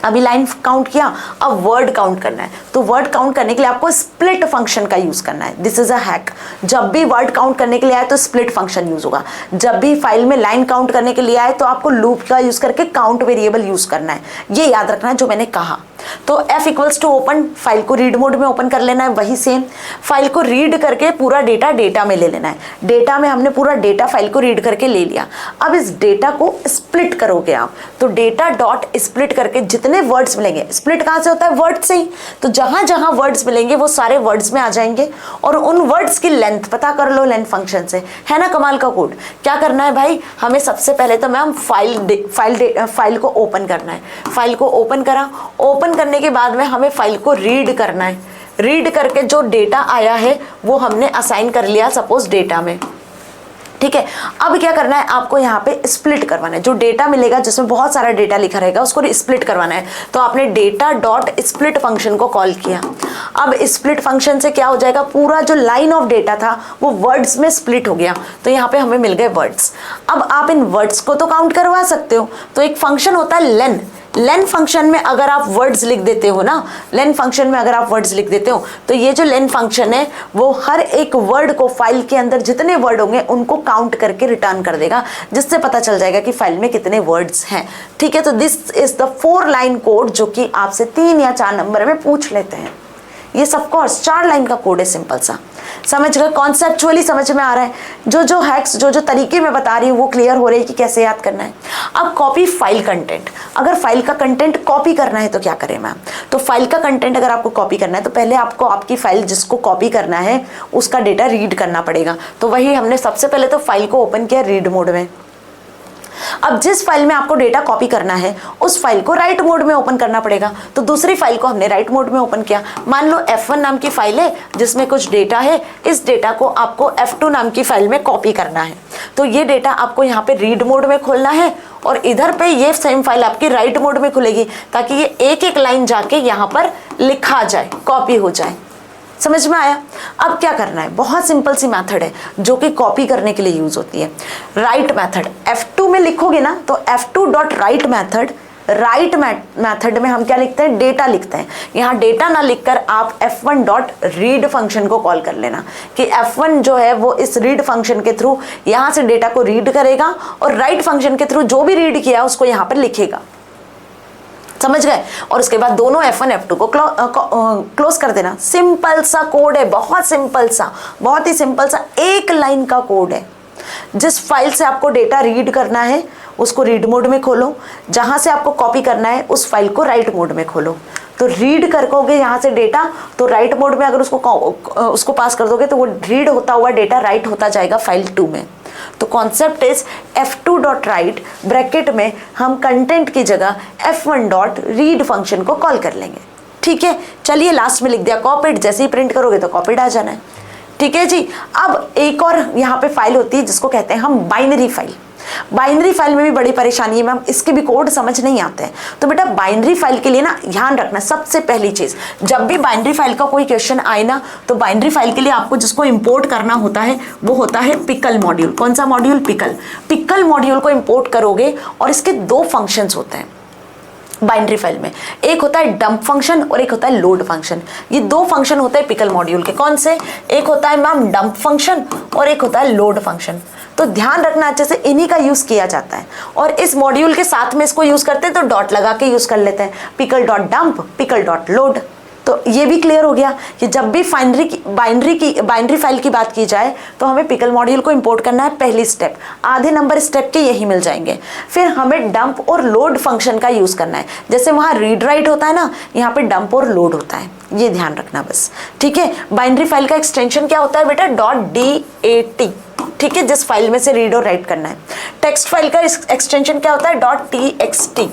अभी लाइन काउंट किया, अब वर्ड काउंट करना है। तो वर्ड काउंट करने के लिए आपको स्प्लिट फंक्शन का यूज करना है। This is a hack. जब भी वर्ड काउंट करने के लिए आए तो स्प्लिट फंक्शन यूज होगा। जब भी फाइल में लाइन काउंट करने के लिए आए तो आपको लूप का यूज करके काउंट वेरिएबल यूज करना है। ये याद रखना है जो मैंने कहा। तो f equals to open, file को रीड मोड में ओपन कर लेना है, वही सेम। फाइल को रीड करके पूरा डेटा में ले लेना है। डेटा में हमने पूरा डेटा फाइल को रीड करके ले लिया। अब इस डेटा को स्प्लिट करोगे आप, तो डेटा डॉट स्प्लिट करके जितने वर्ड्स मिलेंगे, स्प्लिट कहाँ से होता है, वर्ड से ही, तो जहां जहां वर्ड्स मिलेंगे वो सारे वर्ड्स में आ जाएंगे और उन वर्ड्स की लेंथ पता कर लो लेंथ फंक्शन से। है ना कमाल का कोड। क्या करना है भाई, हमें सबसे पहले तो मैम फाइल को ओपन करना है। फाइल को ओपन करा, ओपन करने के बाद में हमें फाइल को रीड करना है। रीड करके जो डेटा आया है वो हमने असाइन कर लिया सपोज डेटा में, ठीक है। अब क्या करना है, आपको यहाँ पे स्प्लिट करवाना है। जो डेटा मिलेगा जिसमें बहुत सारा डेटा लिखा रहेगा उसको स्प्लिट करवाना है। तो आपने डेटा डॉट स्प्लिट फंक्शन को कॉल किया। अब स्प्लिट फंक्शन से क्या हो जाएगा, पूरा जो लाइन ऑफ डेटा था वो वर्ड्स में स्प्लिट हो गया। तो यहाँ पे हमें मिल गए वर्ड्स। अब आप इन वर्ड्स को तो काउंट करवा सकते हो। तो एक फंक्शन होता है लेन फंक्शन में अगर आप वर्ड्स लिख देते हो ना, लेन फंक्शन में अगर आप वर्ड्स लिख देते हो तो ये जो लेन फंक्शन है वो हर एक वर्ड को फाइल के अंदर जितने वर्ड होंगे उनको काउंट करके रिटर्न कर देगा, जिससे पता चल जाएगा कि फाइल में कितने वर्ड्स हैं, ठीक है। तो this is the 4 line code जो कि आपसे 3 या 4 नंबर में पूछ लेते हैं। ये सब कोर्स 4 लाइन का कोड है, सिंपल सा। समझ गए? कॉन्सेप्चुअली समझ में आ रहा है? जो हैक्स, जो तरीके मैं बता रही हूँ वो क्लियर हो रही है कि कैसे याद करना है। अब कॉपी फाइल कंटेंट, अगर फाइल का कंटेंट कॉपी करना है तो क्या करें मैम? तो फाइल का कंटेंट अगर आपको कॉपी करना है तो पहले आपको आपकी फाइल जिसको कॉपी करना है उसका डेटा रीड करना पड़ेगा। तो वही हमने सबसे पहले तो फाइल को ओपन किया रीड मोड में। अब जिस फाइल में आपको डेटा कॉपी करना है उस फाइल को राइट मोड में ओपन करना पड़ेगा। तो दूसरी फाइल को हमने राइट मोड में ओपन किया। मान लो F1 नाम की फाइल है जिसमें कुछ डेटा है, इस डेटा को आपको F2 नाम की फाइल में कॉपी करना है। तो ये डेटा आपको यहाँ पे रीड मोड में खोलना है और इधर पे ये सेम फाइल आपकी राइट मोड में खुलेगी ताकि ये एक एक लाइन जाके यहाँ पर लिखा जाए, कॉपी हो जाए। समझ में आया? अब क्या करना है? बहुत सिंपल सी मेथड है जो कि कॉपी करने के लिए यूज होती है, राइट मेथड। F2 में लिखोगे ना तो F2.write मेथड, राइट मेथड में हम क्या लिखते हैं? डेटा लिखते हैं। यहाँ डेटा ना लिखकर आप F1.read फंक्शन को कॉल कर लेना कि F1 जो है वो इस रीड फंक्शन के थ्रू यहाँ से डेटा को रीड करेगा और राइट फंक्शन के थ्रू जो भी रीड किया उसको यहाँ पर लिखेगा। समझ गए? और उसके बाद दोनों F1 F2 को क्लोज कर देना। सिंपल सा कोड है, बहुत सिंपल सा, बहुत ही सिंपल सा, एक लाइन का कोड है। जिस फाइल से आपको डेटा रीड करना है उसको रीड मोड में खोलो, जहां से आपको कॉपी करना है उस फाइल को राइट मोड में खोलो। तो रीड करोगे यहाँ से डेटा तो राइट मोड में अगर उसको पास कर दोगे तो वो रीड होता हुआ डेटा राइट होता जाएगा फाइल 2 में। तो कॉन्सेप्ट इज F2.write ब्रैकेट में हम कंटेंट की जगह F1.read फंक्शन को कॉल कर लेंगे। ठीक है, चलिए लास्ट में लिख दिया कॉपीड, जैसे ही प्रिंट करोगे तो कॉपीड आ जाना है। ठीक है जी। अब एक और यहाँ पे फाइल होती है जिसको कहते हैं हम बाइनरी फाइल। बाइनरी फाइल में भी बड़ी परेशानी है मैम, इसके भी कोड समझ नहीं आते हैं। तो बेटा बाइनरी फाइल के लिए ना ध्यान रखना, सबसे पहली चीज, जब भी बाइनरी फाइल का कोई क्वेश्चन आए ना तो बाइनरी फाइल के लिए आपको जिसको इंपोर्ट करना होता है वो होता है पिकल मॉड्यूल। कौन सा मॉड्यूल? पिकल। पिकल मॉड्यूल को इंपोर्ट करोगे और इसके 2 फंक्शंस होते हैं बाइनरी फाइल में, एक होता है डंप फंक्शन और एक होता है लोड फंक्शन। ये 2 फंक्शन होते हैं पिकल मॉड्यूल के। कौन से? एक होता है मैम डंप फंक्शन और एक होता है लोड फंक्शन। तो ध्यान रखना अच्छे से, इन्हीं का यूज किया जाता है और इस मॉड्यूल के साथ में इसको यूज करते हैं तो डॉट लगा के यूज कर लेते हैं, pickle dot dump, pickle dot load. तो ये भी क्लियर हो गया कि जब भी बाइनरी फाइल की बात की जाए तो हमें पिकल मॉड्यूल को इंपोर्ट करना है, पहली स्टेप। आधे नंबर स्टेप के यही मिल जाएंगे। फिर हमें डंप और लोड फंक्शन का यूज करना है। जैसे वहाँ रीड राइट होता है ना, यहाँ पे डंप और लोड होता है, ये ध्यान रखना बस। ठीक है, बाइनरी फाइल का एक्सटेंशन क्या होता है बेटा? .dat। ठीक है, जिस फाइल में से रीड और राइट करना है। टेक्स्ट फाइल का एक्सटेंशन क्या होता है? .txt।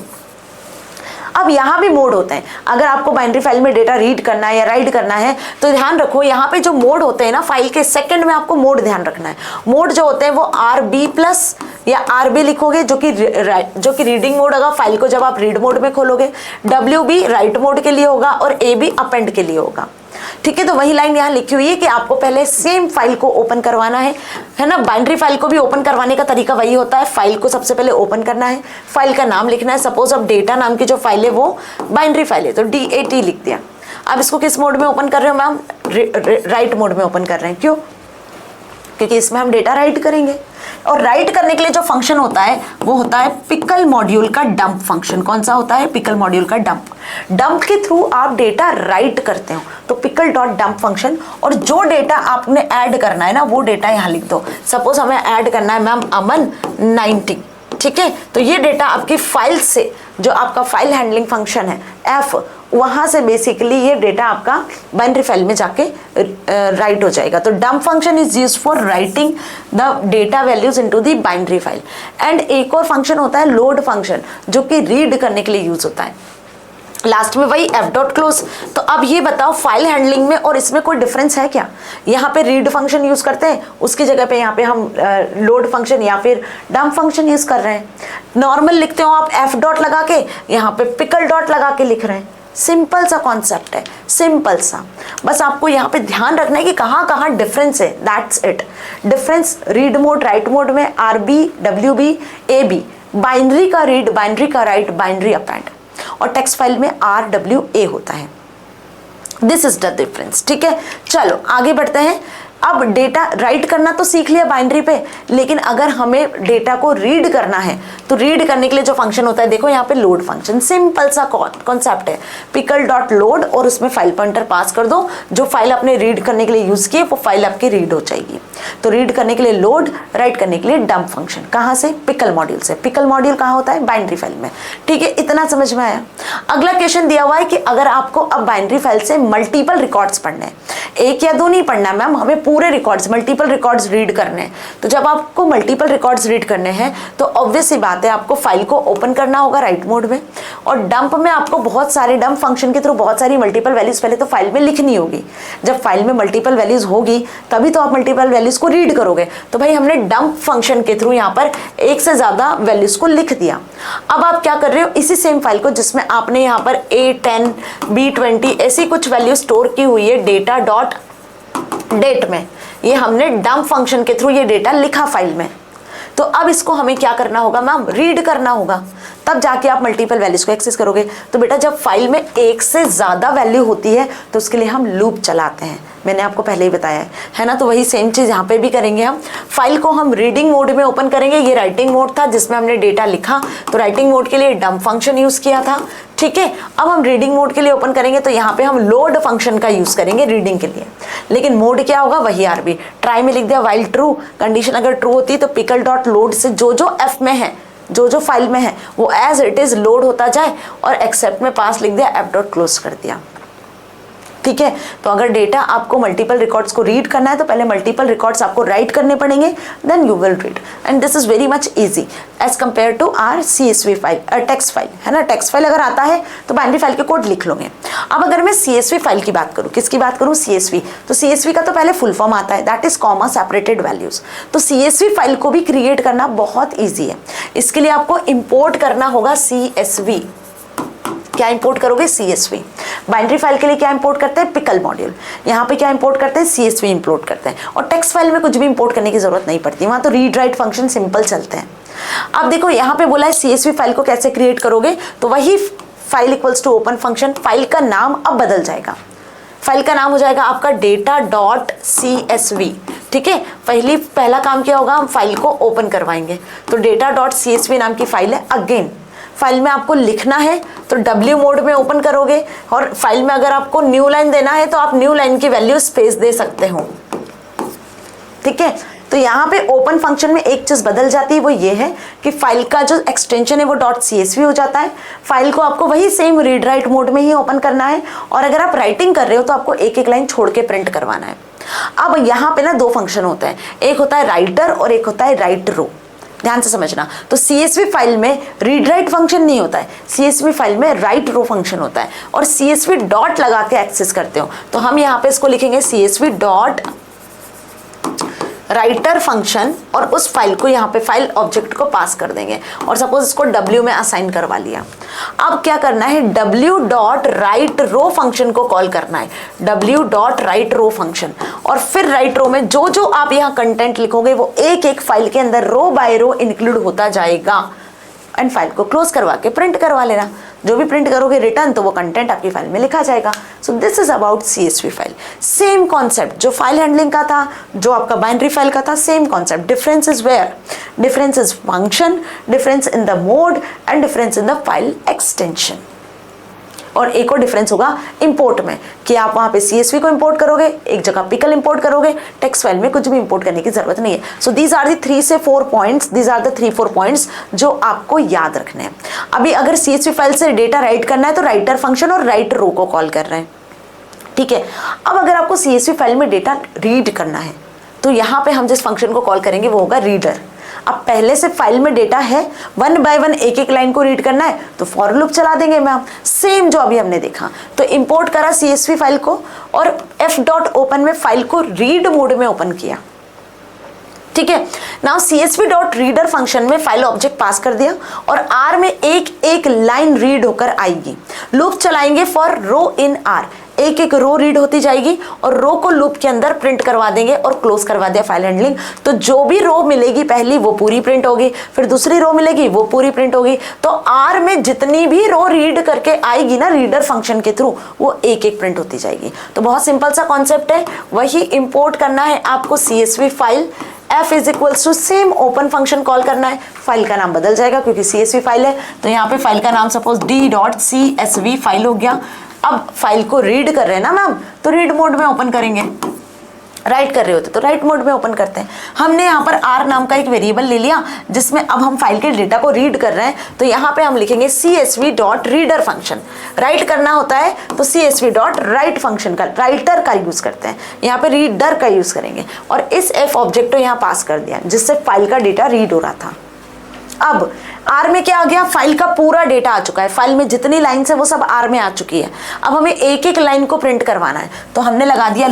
अब यहाँ भी मोड होते हैं। अगर आपको बाइनरी फाइल में डेटा रीड करना है या राइट करना है तो ध्यान रखो यहाँ पे जो मोड होते हैं ना फाइल के, सेकंड में आपको मोड ध्यान रखना है। मोड जो होते हैं वो RB+ या RB लिखोगे जो कि रीडिंग मोड होगा फाइल को जब आप रीड मोड में खोलोगे। WB राइट मोड के लिए होगा और AB अपेंड के लिए होगा। ठीक है, तो वही लाइन यहाँ लिखी हुई है कि आपको पहले सेम फाइल को ओपन करवाना है ना। बाइनरी फाइल को भी ओपन करवाने का तरीका वही होता है, फाइल को सबसे पहले ओपन करना है, फाइल का नाम लिखना है। सपोज अब डेटा नाम की जो फाइल है वो बाइनरी फाइल है तो DAT लिख दिया। अब इसको किस मोड में ओपन कर रहे हो मैम? राइट मोड में ओपन कर रहे हैं। क्यों? क्योंकि इसमें हम डेटा राइट करेंगे और राइट करने के लिए जो फंक्शन होता है वो होता है पिकल मॉड्यूल का डंप फंक्शन। कौन सा होता है? पिकल मॉड्यूल का डंप। डंप के थ्रू आप डेटा राइट करते हो तो पिकल डॉट डंप फंक्शन, और जो डेटा आपने ऐड करना है ना वो डेटा यहाँ लिख दो। सपोज हमें ऐड करना है मैम अमन 90। ठीक है, तो ये डेटा आपकी फाइल से, जो आपका फाइल हैंडलिंग फंक्शन है F, वहां से बेसिकली ये डेटा आपका बाइनरी फाइल में जाके राइट हो जाएगा। तो dump function is used for writing the data values into the binary file. And एक और फंक्शन होता है लोड फंक्शन जो कि रीड करने के लिए यूज होता है। लास्ट में वही F.close। तो अब ये बताओ फाइल हैंडलिंग में और इसमें कोई डिफरेंस है क्या? यहाँ पे रीड फंक्शन यूज करते हैं, उसकी जगह पे यहाँ पे हम लोड फंक्शन या फिर डंप फंक्शन यूज कर रहे हैं। नॉर्मल लिखते हो आप F डॉट लगा के, यहाँ पे पिकल डॉट लगा के लिख रहे हैं। सिंपल सा कॉन्सेप्ट है, सिंपल सा। बस आपको यहाँ पे ध्यान रखना है कि कहाँ कहाँ डिफरेंस है, that's it. Difference read mode, right mode में RB, WB, AB, बाइनरी का रीड, बाइनरी का राइट, बाइनरी अपेंड, और टेक्स्ट फाइल में RWA होता है। This is the difference. ठीक है, चलो आगे बढ़ते हैं। अब डेटा राइट करना तो सीख लिया बाइनरी पे, लेकिन अगर हमें डेटा को रीड करना है तो रीड करने के लिए जो फंक्शन होता है, देखो यहाँ पे लोड फंक्शन, सिंपल सा कॉन्सेप्ट है, पिकल डॉट लोड, और उसमें फाइल पॉइंटर पास कर दो, जो फाइल आपने रीड करने के लिए यूज की है वो फाइल आपकी रीड हो जाएगी। तो रीड करने के लिए लोड, राइट करने के लिए डंप फंक्शन। कहाँ से? पिकल मॉड्यूल से। पिकल मॉड्यूल कहाँ होता है? बाइनरी फाइल में। ठीक है, इतना समझ में आया। अगला क्वेश्चन दिया हुआ है कि अगर आपको अब बाइनरी फाइल से मल्टीपल रिकॉर्ड्स पढ़ने हैं, एक या दो नहीं पढ़ना मैम, हमें पूरे रिकॉर्ड्स, मल्टीपल रिकॉर्ड्स रीड करने हैं। तो जब आपको मल्टीपल रिकॉर्ड्स रीड करने हैं तो ऑब्वियस सी बात है आपको फाइल को ओपन करना होगा राइट मोड में, और डंप में आपको बहुत सारे डंप फंक्शन के थ्रू बहुत सारी मल्टीपल वैल्यूज पहले तो फाइल में लिखनी होगी। जब फाइल में मल्टीपल वैल्यूज होगी तभी तो आप मल्टीपल वैल्यूज को रीड करोगे। तो भाई हमने डंप फंक्शन के थ्रू यहाँ पर एक से ज्यादा वैल्यूज को लिख दिया। अब आप क्या कर रहे हो, इसी सेम फाइल को जिसमें आपने यहाँ पर A10, B20 ऐसी कुछ वैल्यू स्टोर की हुई है डेटा डॉट डेट में, ये हमने डंप फंक्शन के थ्रू ये डेटा लिखा फाइल में। तो अब इसको हमें क्या करना होगा मैम? रीड करना होगा, तब जाके आप मल्टीपल वैल्यूज को एक्सेस करोगे। तो बेटा जब फाइल में एक से ज्यादा वैल्यू होती है तो उसके लिए हम लूप चलाते हैं, मैंने आपको पहले ही बताया है ना। तो वही सेम चीज यहाँ पे भी करेंगे हम। फाइल को हम रीडिंग मोड में ओपन करेंगे, ये राइटिंग मोड था जिसमें हमने डेटा लिखा, तो राइटिंग मोड के लिए डंप फंक्शन यूज किया था। ठीक है, अब हम रीडिंग मोड के लिए ओपन करेंगे तो यहाँ पे हम लोड फंक्शन का यूज करेंगे रीडिंग के लिए, लेकिन मोड क्या होगा? वही आरबी। ट्राई में लिख दिया वाइल ट्रू, कंडीशन अगर ट्रू होती है तो पिकल डॉट लोड से जो एफ में है, जो फाइल में है वो एज इट इज लोड होता जाए, और एक्सेप्ट में पास लिख दिया, एफ डॉट क्लोज कर दिया। ठीक है, तो अगर डेटा आपको मल्टीपल रिकॉर्ड्स को रीड करना है तो पहले मल्टीपल रिकॉर्ड्स आपको राइट करने पड़ेंगे, then you will read, and this is very much easy as compare to our CSV file, text file है ना। टेक्स्ट फाइल अगर आता है तो बाइनरी फाइल के कोड लिख लोगे। अब अगर मैं CSV फाइल की बात करूँ, किसकी बात करूँ? CSV। तो CSV का तो पहले फुल फॉर्म आता है, that is comma separated values. तो CSV फाइल को भी क्रिएट करना बहुत ईजी है। इसके लिए आपको इंपोर्ट करना होगा CSV। क्या इंपोर्ट करोगे? CSV। बाइनरी फाइल के लिए क्या इंपोर्ट करते हैं? Pickle module. यहाँ पे क्या इंपोर्ट करते हैं? CSV इंपोर्ट करते हैं। और टेक्स्ट फाइल में कुछ भी इंपोर्ट करने की जरूरत नहीं पड़ती, वहाँ तो रीड राइट फंक्शन सिंपल चलते हैं। अब देखो यहाँ पे बोला है CSV फाइल को कैसे क्रिएट करोगे, तो वही file equals to open function. File का नाम अब बदल जाएगा, फाइल का नाम हो जाएगा आपका डेटा डॉट CSV। ठीक है, पहला काम क्या होगा? हम फाइल को ओपन करवाएंगे, तो डेटा डॉट CSV नाम की फाइल है। अगेन फाइल में आपको लिखना है तो W मोड में ओपन करोगे, और फाइल में अगर आपको न्यू लाइन देना है तो आप न्यू लाइन की वैल्यू स्पेस दे सकते हो। ठीक है, तो यहाँ पे ओपन फंक्शन में एक चीज बदल जाती है, वो ये है कि फाइल का जो एक्सटेंशन है वो डॉट CSV हो जाता है। फाइल को आपको वही सेम रीड राइट मोड में ही ओपन करना है, और अगर आप राइटिंग कर रहे हो तो आपको एक एक लाइन छोड़ के प्रिंट करवाना है। अब यहाँ पे ना दो फंक्शन होते हैं, एक होता है राइटर और एक होता है राइट रो। ध्यान से समझना। तो CSV फाइल में रीड राइट फंक्शन नहीं होता है, CSV फाइल में राइट रो फंक्शन होता है, और CSV डॉट लगा के एक्सेस करते हो। तो हम यहाँ पे इसको लिखेंगे CSV डॉट राइटर फंक्शन, और उस फाइल को यहाँ पे फाइल ऑब्जेक्ट को पास कर देंगे, और सपोज इसको W में असाइन करवा लिया। अब क्या करना है? W डॉट राइट रो फंक्शन को कॉल करना है, W डॉट राइट रो फंक्शन, और फिर राइट रो में जो आप यहाँ कंटेंट लिखोगे वो एक एक फाइल के अंदर रो बाय रो इंक्लूड होता जाएगा, एंड फाइल को क्लोज करवा के प्रिंट करवा लेना। जो भी प्रिंट करोगे रिटर्न तो वो कंटेंट आपकी फाइल में लिखा जाएगा। So this is about CSV file. Same concept जो फाइल हैंडलिंग का था, जो आपका बाइनरी फाइल का था, same concept. Difference is where? Difference is function, difference in the mode, and difference in the file extension. और एक और डिफरेंस होगा इंपोर्ट में, कि आप वहाँ पे CSV को इंपोर्ट करोगे, एक जगह पिकल इंपोर्ट करोगे, टेक्स्ट फाइल में कुछ भी इंपोर्ट करने की जरूरत नहीं है। सो दीज आर द 3 से 4 points, these are the 3-4 points जो आपको याद रखने हैं। अभी अगर CSV फाइल से डेटा राइट करना है तो राइटर फंक्शन और राइट रो को कॉल कर रहे हैं। ठीक है, अब अगर आपको CSV फाइल में डेटा रीड करना है तो यहाँ पे हम जिस फंक्शन को कॉल करेंगे वो होगा रीडर। अब पहले से फाइल में डेटा है, 1 बाय 1 एक एक लाइन को रीड करना है तो फॉर लूप चला देंगे मैम, सेम जो अभी हमने देखा। तो इंपोर्ट करा CSV फाइल को, और F डॉट ओपन में फाइल को रीड मोड में ओपन किया। ठीक है, now CSV dot reader function में फाइल ऑब्जेक्ट पास कर दिया, और R में एक एक लाइन रीड होकर आएगी। लूप चलाएंगे फॉर रो इन R, एक एक रो रीड होती जाएगी और रो को लूप के अंदर प्रिंट करवा देंगे और क्लोज करवा दिया फाइल हैंडलिंग। तो जो भी रो मिलेगी पहली वो पूरी प्रिंट होगी, फिर दूसरी रो मिलेगी वो पूरी प्रिंट होगी। तो आर में जितनी भी रो रीड करके आएगी ना रीडर फंक्शन के थ्रू, वो एक एक प्रिंट होती जाएगी। तो बहुत सिंपल सा कॉन्सेप्ट है, वही इंपोर्ट करना है आपको CSV file, f is equals to same open function call करना है। फाइल का नाम बदल जाएगा क्योंकि CSV फाइल है, तो यहाँ पे फाइल का नाम सपोज d.csv फाइल हो गया। अब फाइल को रीड कर रहे हैं ना मैम, तो रीड मोड में ओपन करेंगे, राइट कर रहे होते तो राइट मोड में ओपन करते हैं। हमने यहाँ पर r नाम का एक वेरिएबल ले लिया जिसमें अब हम फाइल के डेटा को रीड कर रहे हैं, तो यहाँ पे हम लिखेंगे csv.reader फंक्शन। राइट करना होता है तो csv.write फंक्शन का, राइटर का यूज करते हैं, यहाँ पे रीडर का यूज करेंगे और इस f ऑब्जेक्ट को यहाँ पास कर दिया जिससे फाइल का डेटा रीड हो रहा था। अब आर में क्या आ गया, फाइल का पूरा डेटा आ चुका है, फाइल में जितनी लाइन है वो सब आर में आ चुकी है। अब हमें एक एक लाइन को प्रिंट करवाना है, तो हमने लगा दिया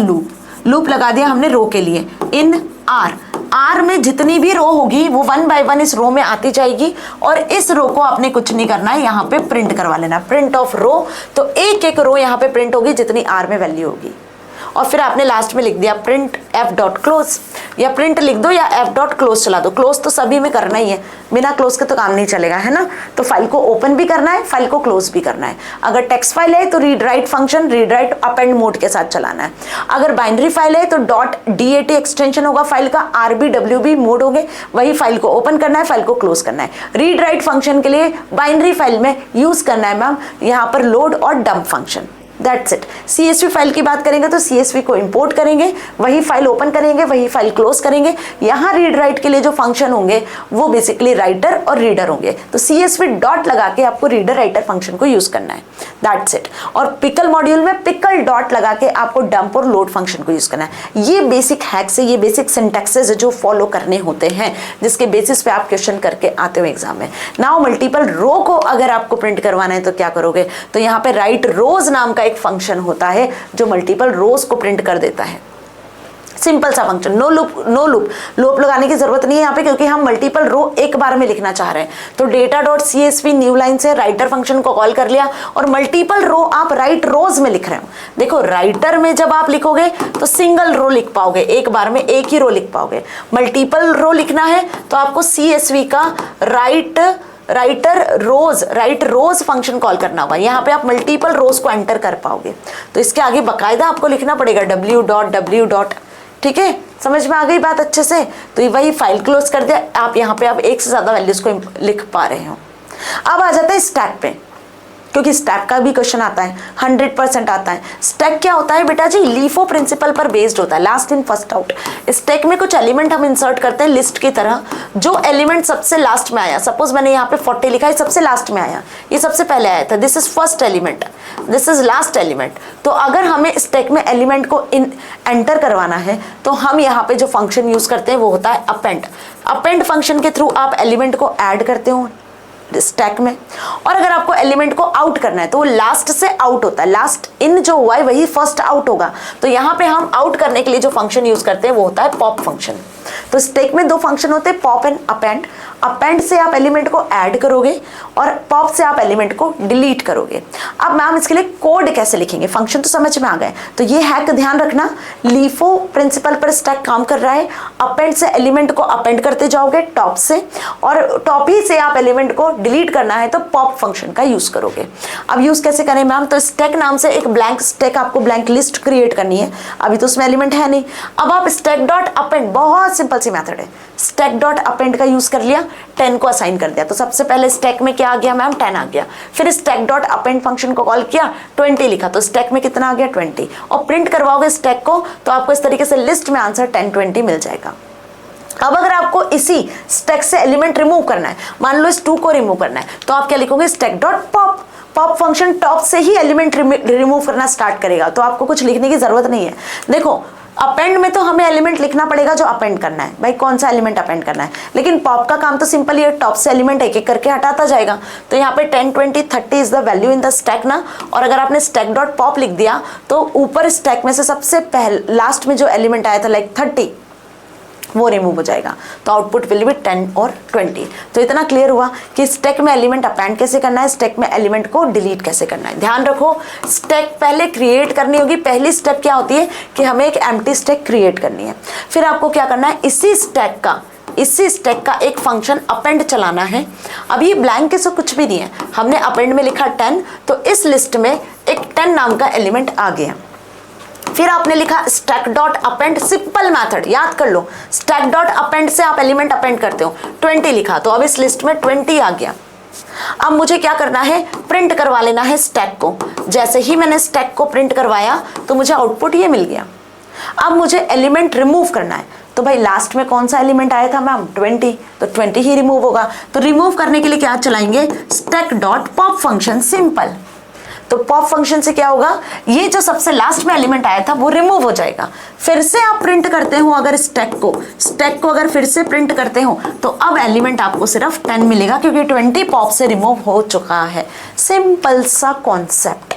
लूप लगा दिया हमने रो के लिए इन आर में जितनी भी रो होगी वो 1 बाय 1 इस रो में आती जाएगी और इस रो को आपने कुछ नहीं करना है, यहाँ पे प्रिंट करवा लेना, प्रिंट ऑफ रो। तो एक एक रो यहाँ पे प्रिंट होगी जितनी आर में वैल्यू होगी और फिर आपने लास्ट में लिख दिया प्रिंट f.close, या प्रिंट लिख दो या f.close चला दो। क्लोज तो सभी में करना ही है, बिना क्लोज के तो काम नहीं चलेगा, है ना। तो फाइल को ओपन भी करना है, फाइल को क्लोज भी करना है। अगर टेक्स्ट फाइल है तो read write function read write append mode के साथ चलाना है। अगर बाइनरी फाइल है तो .dat एक्सटेंशन होगा फाइल का, RBWB मोड होंगे, वही फाइल को ओपन करना है, फाइल को क्लोज करना है। रीड राइट फंक्शन के लिए बाइनरी फाइल में यूज करना है मैम यहाँ पर लोड और dump function. That's it. CSV file की बात करेंगे तो CSV को इंपोर्ट करेंगे, वही फाइल ओपन करेंगे, वही फाइल क्लोज करेंगे। यहाँ रीड राइट के लिए जो फंक्शन होंगे वो बेसिकली राइटर और रीडर होंगे, तो CSV डॉट लगा के आपको रीडर राइटर फंक्शन को यूज करना है। That's it. और पिकल मॉड्यूल में पिकल डॉट लगा के आपको डंप और लोड फंक्शन को यूज करना है। ये बेसिक हैक्स है, ये बेसिक सिंटैक्सेस जो फॉलो करने होते हैं, जिसके बेसिस पे आप क्वेश्चन करके आते हो एग्जाम में। नाउ मल्टीपल रो को अगर आपको प्रिंट करवाना है तो क्या करोगे, तो यहाँ पे राइट रोज नाम का एक फंक्शन होता है जो मल्टीपल रोज को प्रिंट कर देता है। सिंपल सा फंक्शन, नो लूप लगाने की जरूरत नहीं है यहाँ पे, क्योंकि हम मल्टीपल रो एक बार में लिखना चाह रहे हैं। तो data.csv न्यू लाइन से राइटर फंक्शन को कॉल कर लिया और मल्टीपल रो आप राइट रोज में लिख रहे हो। देखो राइटर में जब आप लिखोगे तो सिंगल रो लिख पाओगे, एक बार में एक ही रो लिख पाओगे। मल्टीपल रो लिखना है तो आपको CSV का राइट रोज फंक्शन कॉल करना होगा। यहाँ पे आप मल्टीपल रोज को एंटर कर पाओगे, तो इसके आगे बकायदा आपको लिखना पड़ेगा w.w. ठीक है, समझ में आ गई बात अच्छे से। तो ये वही फाइल क्लोज कर दिया, आप यहाँ पे आप एक से ज्यादा वैल्यूज को लिख पा रहे हो। अब आ जाता है स्टैक पे, क्योंकि स्टैक का भी क्वेश्चन आता है, 100% आता है। स्टैक क्या होता है बेटा जी, लीफो प्रिंसिपल पर बेस्ड होता है, last in first out. Stack में कुछ एलिमेंट हम इंसर्ट करते हैं लिस्ट की तरह, जो एलिमेंट सबसे लास्ट में आया, सपोज मैंने यहाँ पे 40 लिखा है, सबसे लास्ट में आया, ये सबसे पहले आया था, this is first element, this is last element. तो अगर हमें स्टैक में एलिमेंट को एंटर करवाना है तो हम यहाँ पे जो फंक्शन यूज करते हैं वो होता है अपेंड फंक्शन के थ्रू आप एलिमेंट को ऐड करते हो स्टैक में। और अगर आपको एलिमेंट को आउट करना है तो वो लास्ट से आउट होता है, लास्ट इन जो हुआ है वही फर्स्ट आउट होगा। तो यहाँ पे हम आउट करने के लिए जो फंक्शन यूज करते हैं वो होता है पॉप फंक्शन। तो स्टैक में दो फंक्शन होते हैं, पॉप एंड अपेंड। अपेंड से आप एलिमेंट को ऐड करोगे और पॉप से आप एलिमेंट को डिलीट करोगे। अब मैम इसके लिए कोड कैसे लिखेंगे, फंक्शन तो समझ में आ गए, तो ये हैक ध्यान रखना, लीफो प्रिंसिपल पर स्टैक काम कर रहा है। अपेंड से एलिमेंट को अपेंड करते जाओगे टॉप से, और टॉप ही से आप एलिमेंट को डिलीट करना है तो पॉप फंक्शन का यूज करोगे। अब यूज कैसे करें मैम, तो स्टैक नाम से एक ब्लैंक स्टैक, आपको ब्लैंक लिस्ट क्रिएट करनी है, अभी तो उसमें एलिमेंट है नहीं। अब आप स्टैक डॉट अपेंड, बहुत सिंपल सी मेथड है, स्टैक डॉट अपेंड का यूज कर लिया, 10 को असाइन कर दिया। तो सबसे पहले स्टैक में क्या आ गया मैम, 10 आ गया। फिर स्टैक डॉट अपेंड फंक्शन को कॉल किया, 20 लिखा, तो स्टैक में कितना आ गया, 20। और प्रिंट करवाओगे स्टैक को तो आपको इस तरीके से लिस्ट में आंसर 10 20 मिल जाएगा। अब अगर आपको इसी स्टैक से एलिमेंट रिमूव करना है, मान लो इस 2 को रिमूव करना है, तो आप क्या लिखोगे, stack dot pop. Pop function top से ही एलिमेंट रिमूव करना स्टार्ट करेगा, तो आपको कुछ लिखने की जरूरत नहीं है। देखो अपेंड में तो हमें एलिमेंट लिखना पड़ेगा जो अपेंड करना है, भाई कौन सा एलिमेंट अपेंड करना है, लेकिन पॉप का काम तो सिंपल ही है, टॉप से एलिमेंट एक एक करके हटाता जाएगा। तो यहाँ पे 10 20 30 is the value in the stack ना, और अगर आपने स्टैक डॉट पॉप लिख दिया तो ऊपर स्टैक में से सबसे पहले लास्ट में जो एलिमेंट आया था लाइक 30, वो रिमूव हो जाएगा, तो आउटपुट विल बी 10 और 20। तो इतना क्लियर हुआ कि स्टैक में एलिमेंट अपेंड कैसे करना है, स्टैक में एलिमेंट को डिलीट कैसे करना है। ध्यान रखो, स्टैक पहले क्रिएट करनी होगी। पहली स्टेप क्या होती है कि हमें एक एम्प्टी स्टैक क्रिएट करनी है। फिर आपको क्या करना है, इसी स्टैक का एक फंक्शन अपेंड चलाना है। अब ये ब्लैंक से कुछ भी नहीं है, हमने अपेंड में लिखा 10, तो इस लिस्ट में एक 10 नाम का एलिमेंट आ गया। फिर आपने लिखा stack dot append, simple method, याद कर लो, स्टैक डॉट अपेंड से आप एलिमेंट अपेंड करते हो। 20 लिखा, तो अब इस लिस्ट में 20 आ गया। अब मुझे क्या करना है, प्रिंट करवा लेना है स्टैक को। जैसे ही मैंने स्टैक को प्रिंट करवाया तो मुझे आउटपुट ये मिल गया। अब मुझे एलिमेंट रिमूव करना है, तो भाई लास्ट में कौन सा एलिमेंट आया था मैम, 20, तो 20 ही रिमूव होगा। तो रिमूव करने के लिए क्या चलाएंगे, stack dot pop function, simple. तो पॉप फंक्शन से क्या होगा, ये जो सबसे लास्ट में एलिमेंट आया था वो रिमूव हो जाएगा। फिर से आप प्रिंट करते हो अगर स्टैक को अगर फिर से प्रिंट करते हो तो अब एलिमेंट आपको सिर्फ 10 मिलेगा, क्योंकि 20 पॉप से रिमूव हो चुका है। सिंपल सा कॉन्सेप्ट,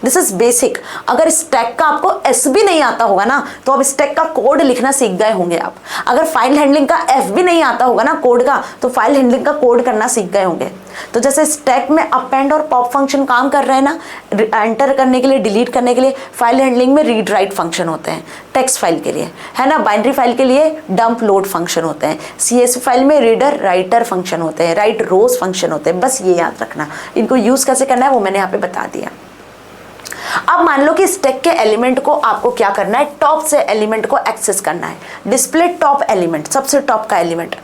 दिस इज बेसिक। अगर स्टैक का आपको एस भी नहीं आता होगा ना, तो अब स्टैक का कोड लिखना सीख गए होंगे आप। अगर फाइल हैंडलिंग का एफ भी नहीं आता होगा ना कोड का, तो फाइल हैंडलिंग का कोड करना सीख गए होंगे। तो जैसे स्टैक में अपेंड और पॉप फंक्शन काम कर रहे हैं ना, एंटर करने के लिए, डिलीट करने के लिए, फाइल हैंडलिंग में रीड राइट फंक्शन होते हैं टेक्स्ट फाइल के लिए, है ना। बाइनरी फाइल के लिए डंप लोड फंक्शन होते हैं। CSV फाइल में रीडर राइटर फंक्शन होते हैं, राइट रोज फंक्शन होते हैं। बस ये याद रखना, इनको यूज कैसे करना है वो मैंने यहाँ पे बता दिया। अब मान लो कि स्टैक के एलिमेंट को आपको क्या करना है, टॉप से एलिमेंट को एक्सेस करना है। डिस्प्ले टॉप एलिमेंट, सबसे टॉप का एलिमेंट।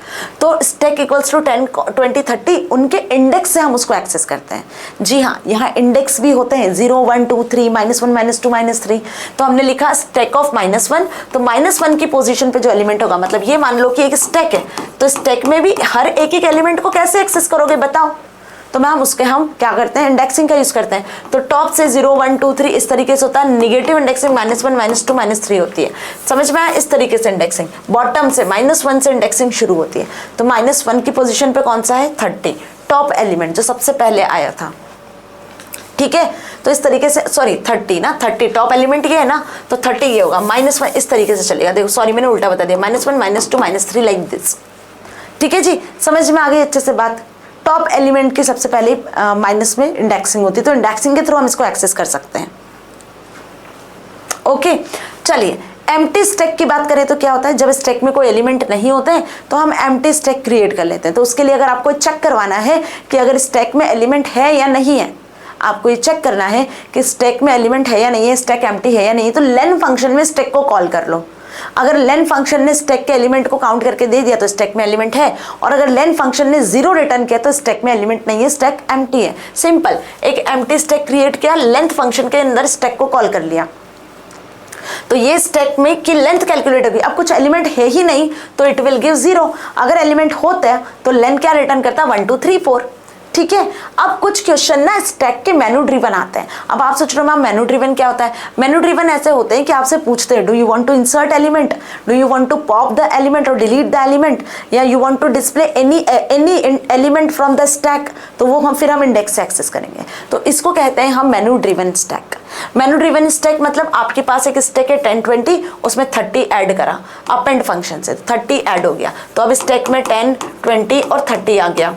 तो स्टैक इक्वल्स टू 10, 20, 30, उनके इंडेक्स से हम उसको एक्सेस करते हैं। जी हाँ, यहाँ इंडेक्स भी होते हैं 0, 1, 2, 3, -1, -2, -3। तो हमने लिखा स्टैक ऑफ -1, तो -1 की पोजीशन पे जो एलिमेंट होगा, मतलब ये मान लो कि एक स्टैक है, तो स्टैक में भी हर एक एलिमेंट को कैसे एक्सेस करोगे बताओ। तो मैम उसके हम क्या करते हैं, इंडेक्सिंग का यूज करते हैं। तो टॉप से 0, 1, 2, 3 इस तरीके से होता है। निगेटिव इंडेक्सिंग -1, -2, -3 होती है, समझ में आया। इस तरीके से इंडेक्सिंग बॉटम से -1 से इंडेक्सिंग शुरू होती है। तो -1 की पोजीशन पे कौन सा है, 30, टॉप एलिमेंट जो सबसे पहले आया था, ठीक है। तो इस तरीके से, सॉरी 30 ना, 30 टॉप एलिमेंट ये है ना, तो 30 ये होगा। -1 इस तरीके से चलेगा, देखो सॉरी मैंने उल्टा बता दिया, -1, -2, -3 लाइक दिस, ठीक है जी। समझ में आ गई अच्छे से बात। टॉप एलिमेंट की सबसे पहले माइनस में इंडेक्सिंग होती है, तो इंडेक्सिंग के थ्रू हम इसको एक्सेस कर सकते हैं। ओके, चलिए एम्प्टी स्टैक की बात करें तो क्या होता है, जब स्टैक में कोई एलिमेंट नहीं होते हैं तो हम एम्प्टी स्टैक क्रिएट कर लेते हैं। तो उसके लिए अगर आपको चेक करवाना है कि अगर स्टैक में एलिमेंट है या नहीं है, आपको ये चेक करना है कि स्टैक में एलिमेंट है या नहीं है, स्टैक एम्प्टी है या नहीं, तो लेन फंक्शन में स्टैक को कॉल कर लो। अगर लेन फंक्शन ने स्टैक के एलिमेंट को काउंट करके दे दिया तो स्टैक में एलिमेंट है, और अगर लेन फंक्शन ने 0 रिटर्न किया तो स्टैक में एलिमेंट नहीं है, स्टैक एम्प्टी है। सिंपल, एक एम्प्टी स्टैक क्रिएट किया, लेंथ फंक्शन के अंदर स्टैक को कॉल कर लिया, तो ये स्टैक में की लेंथ कैलकुलेट होगी। अब कुछ एलिमेंट है ही नहीं तो इट विल गिव 0। अगर एलिमेंट होता है तो लेंथ क्या रिटर्न करता है, 1, 2, 3, 4, ठीक है। अब कुछ क्वेश्चन ना स्टैक के मेनू ड्रिवन आते हैं। अब आप सोच रहे हो मैम मेनू ड्रिवन क्या होता है। मेनू ड्रिवन ऐसे होते हैं कि आपसे पूछते हैं, do you want to insert element, do you want to pop the element और डिलीट द एलिमेंट, या you want to display any element from the stack, तो वो हम इंडेक्स से एक्सेस करेंगे। तो इसको कहते हैं हम मेनू ड्रिवन स्टैक। मेनू ड्रिवन स्टैक मतलब आपके पास एक स्टैक है 10, 20, उसमें 30 ऐड करा अपेंड फंक्शन से, 30 ऐड हो गया। तो अब स्टैक में 10, 20 और 30 आ गया।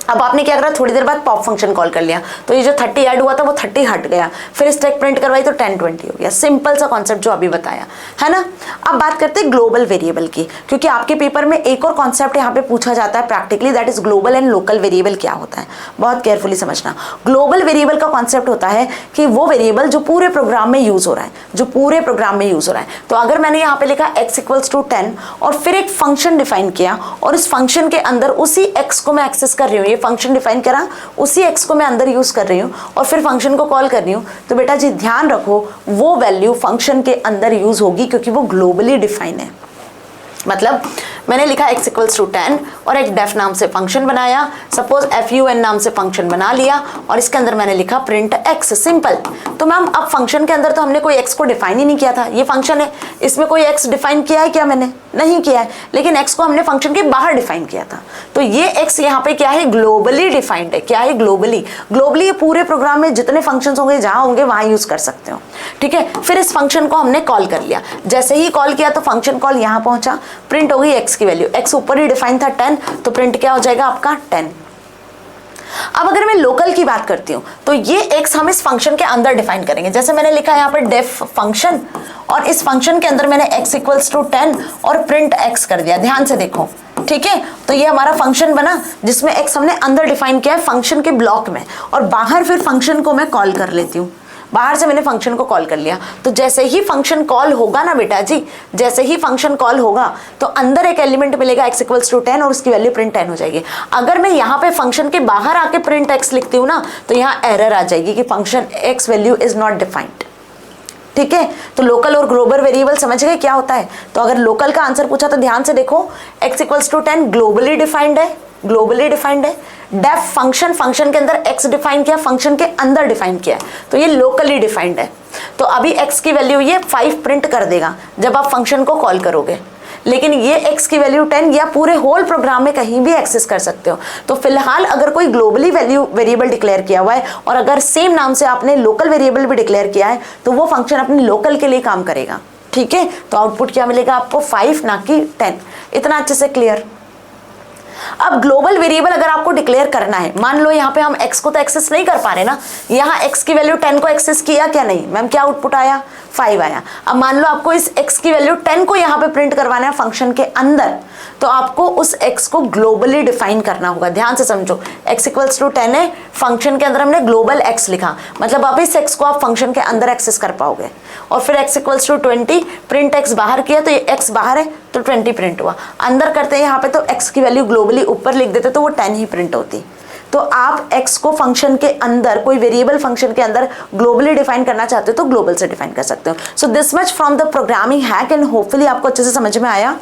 अब आपने क्या करा, थोड़ी देर बाद पॉप फंक्शन कॉल कर लिया, तो ये जो 30 ऐड हुआ था वो 30 हट गया, फिर स्टैक प्रिंट करवाई तो 10, 20 हो गया। सिंपल सा कॉन्सेप्ट जो अभी बताया है ना। अब बात करते हैं ग्लोबल वेरिएबल की, क्योंकि आपके पेपर में एक और कॉन्सेप्ट यहाँ पे पूछा जाता है practically, that is global and local variable क्या होता है। बहुत केयरफुली समझना। ग्लोबल वेरिएबल का कॉन्सेप्ट होता है कि वो वेरिएबल जो पूरे प्रोग्राम में यूज हो रहा है, जो पूरे प्रोग्राम में यूज हो रहा है। तो अगर मैंने यहाँ पे लिखा x = 10 और फिर एक फंक्शन डिफाइन किया, और इस फंक्शन के अंदर उसी x को मैं एक्सेस कर रही हूँ, फंक्शन डिफाइन करा, उसी x को मैं अंदर यूज कर रही हूँ और फिर फंक्शन को कॉल कर रही हूँ, तो बेटा जी ध्यान रखो वो वैल्यू फंक्शन के अंदर यूज होगी, क्योंकि वो ग्लोबली डिफाइन है। मतलब मैंने लिखा x = 10 और एक डेफ नाम से फंक्शन बनाया, सपोज fun नाम से फंक्शन बना लिया, और इसके अंदर मैंने लिखा प्रिंट x, सिंपल। तो मैम अब फंक्शन के अंदर तो हमने कोई x को डिफाइन ही नहीं किया था, ये फंक्शन है, इसमें कोई x डिफाइन किया है क्या मैंने, नहीं किया है, लेकिन x को हमने फंक्शन के बाहर डिफाइन किया था। तो ये x यहाँ पे क्या है, ग्लोबली डिफाइंड है। क्या है, ग्लोबली। ग्लोबली ये पूरे प्रोग्राम में जितने फंक्शंस होंगे जहां होंगे वहां यूज कर सकते हो, ठीक है। फिर इस फंक्शन को हमने कॉल कर लिया, जैसे ही कॉल किया तो फंक्शन कॉल यहाँ पहुंचा, प्रिंट हो गई x की वैल्यू। x ऊपर ही डिफाइन था 10, तो प्रिंट क्या हो जाएगा आपका 10। अब अगर मैं लोकल की बात करती हूँ तो ये x हम इस फंक्शन के अंदर डिफाइन करेंगे। जैसे मैंने लिखा है यहाँ पर डेफ फंक्शन, और इस फंक्शन के अंदर मैंने x इक्वल्स टू 10 और प्रिंट x कर दिया। ध्यान से देखो, ठीक है। तो ये हमारा फंक्शन बना जिसमें x हमने अंदर डिफाइन किया है फंक्शन के ब्लॉक में, और बाहर फिर फंक्शन को मैं कॉल कर लेती हूँ। बाहर से मैंने फंक्शन को कॉल कर लिया, तो जैसे ही फंक्शन कॉल होगा ना बेटा जी, जैसे ही फंक्शन कॉल होगा तो अंदर एक एलिमेंट मिलेगा x इक्वल्स टू 10 और उसकी वैल्यू प्रिंट 10 हो जाएगी। अगर मैं यहाँ पे फंक्शन के बाहर आके प्रिंट x लिखती हूँ ना तो यहाँ एरर आ जाएगी कि function x value is not defined, ठीक है। तो लोकल और ग्लोबल वेरिएबल समझ गए क्या होता है। तो अगर लोकल का आंसर पूछा तो ध्यान से देखो, x equals to 10 globally defined है, ग्लोबली डिफाइंड है। डेफ फंक्शन, फंक्शन के अंदर x डिफाइन किया, फंक्शन के अंदर डिफाइन किया, तो ये लोकली डिफाइंड है। तो अभी x की वैल्यू ये 5 प्रिंट कर देगा जब आप फंक्शन को कॉल करोगे, लेकिन ये x की वैल्यू 10 या पूरे होल प्रोग्राम में कहीं भी एक्सेस कर सकते हो। तो फिलहाल अगर कोई ग्लोबली वैल्यू वेरिएबल डिक्लेयर किया हुआ है और अगर सेम नाम से आपने लोकल वेरिएबल भी डिक्लेयर किया है तो वो फंक्शन अपने लोकल के लिए काम करेगा, ठीक है। तो आउटपुट क्या मिलेगा आपको, 5 ना कि 10। इतना अच्छे से क्लियर। अब ग्लोबल वेरिएबल अगर आपको डिक्लेयर करना है, मान लो यहाँ पे हम x को तो एक्सेस नहीं कर पा रहे ना, यहाँ x की वैल्यू 10 को एक्सेस किया क्या, नहीं मैम, क्या आउटपुट आया, 5 आया। अब मान लो आपको इस x की वैल्यू 10 को यहाँ पे प्रिंट करवाना है फंक्शन के अंदर, तो आपको उस x को ग्लोबली डिफाइन करना होगा। ध्यान से समझो, x इक्वल्स टू 10 है, फंक्शन के अंदर हमने ग्लोबल x लिखा, मतलब अब इस x को आप फंक्शन के अंदर एक्सेस कर पाओगे। और फिर x equals to 20, print x बाहर किया तो ये x बाहर है तो 20 प्रिंट हुआ। अंदर करते हैं यहाँ पे तो x की वैल्यू ग्लोबली ऊपर लिख देते तो वो 10 ही प्रिंट होती। तो आप x को फंक्शन के अंदर, कोई वेरिएबल फंक्शन के अंदर ग्लोबली डिफाइन करना चाहते हो तो ग्लोबल से डिफाइन कर सकते हो। So this much from the programming hack, and hopefully आपको अच्छे से समझ में आया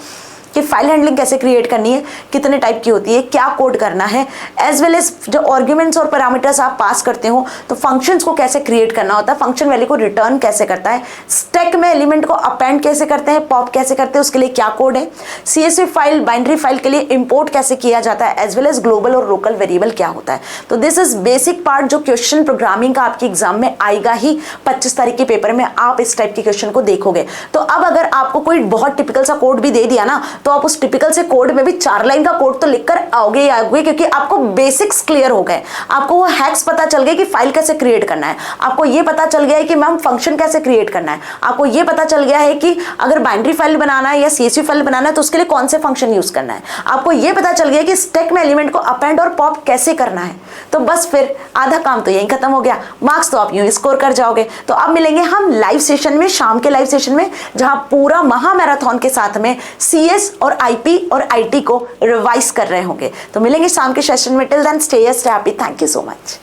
कि फाइल हैंडलिंग कैसे क्रिएट करनी है, कितने टाइप की होती है, क्या कोड करना है, एज वेल एज जो आर्ग्यूमेंट्स और पैरामीटर्स आप पास करते हो तो फंक्शंस को कैसे क्रिएट करना होता है, फंक्शन वैल्यू को रिटर्न कैसे करता है, स्टैक में एलिमेंट को अपेंड कैसे करते हैं, पॉप कैसे करते हैं, उसके लिए क्या कोड है, CSV फाइल, बाइनरी फाइल के लिए इंपोर्ट कैसे किया जाता है, एज वेल एज ग्लोबल और लोकल वेरिएबल क्या होता है। तो दिस इज बेसिक पार्ट जो क्वेश्चन प्रोग्रामिंग का आपके एग्जाम में आएगा ही। 25 तारीख के पेपर में आप इस टाइप के क्वेश्चन को देखोगे। तो अब अगर आपको कोई बहुत टिपिकल सा कोड भी दे दिया ना, तो आप उस टिपिकल से कोड में भी 4 लाइन का कोड तो लिखकर आओगे ही आओगे, क्योंकि आपको बेसिक्स क्लियर हो गए, आपको वो हैक्स पता चल गए कि फाइल कैसे क्रिएट करना है, आपको ये पता चल गया है कि मैम फंक्शन कैसे क्रिएट करना है, आपको ये पता चल गया है कि अगर बाइनरी फाइल बनाना है या CSV फाइल बनाना है तो उसके लिए कौन से फंक्शन यूज करना है, आपको ये पता चल गया कि स्टैक में एलिमेंट को अपेंड और पॉप कैसे करना है। तो बस फिर आधा काम तो यहीं खत्म हो गया, मार्क्स तो आप यूं स्कोर कर जाओगे। तो अब मिलेंगे हम लाइव सेशन में, शाम के लाइव सेशन में, जहां पूरा महा मैराथन के साथ में CS और IP और IT को रिवाइज कर रहे होंगे। तो मिलेंगे शाम के सेशन में। Till then stay happy. Thank you so much.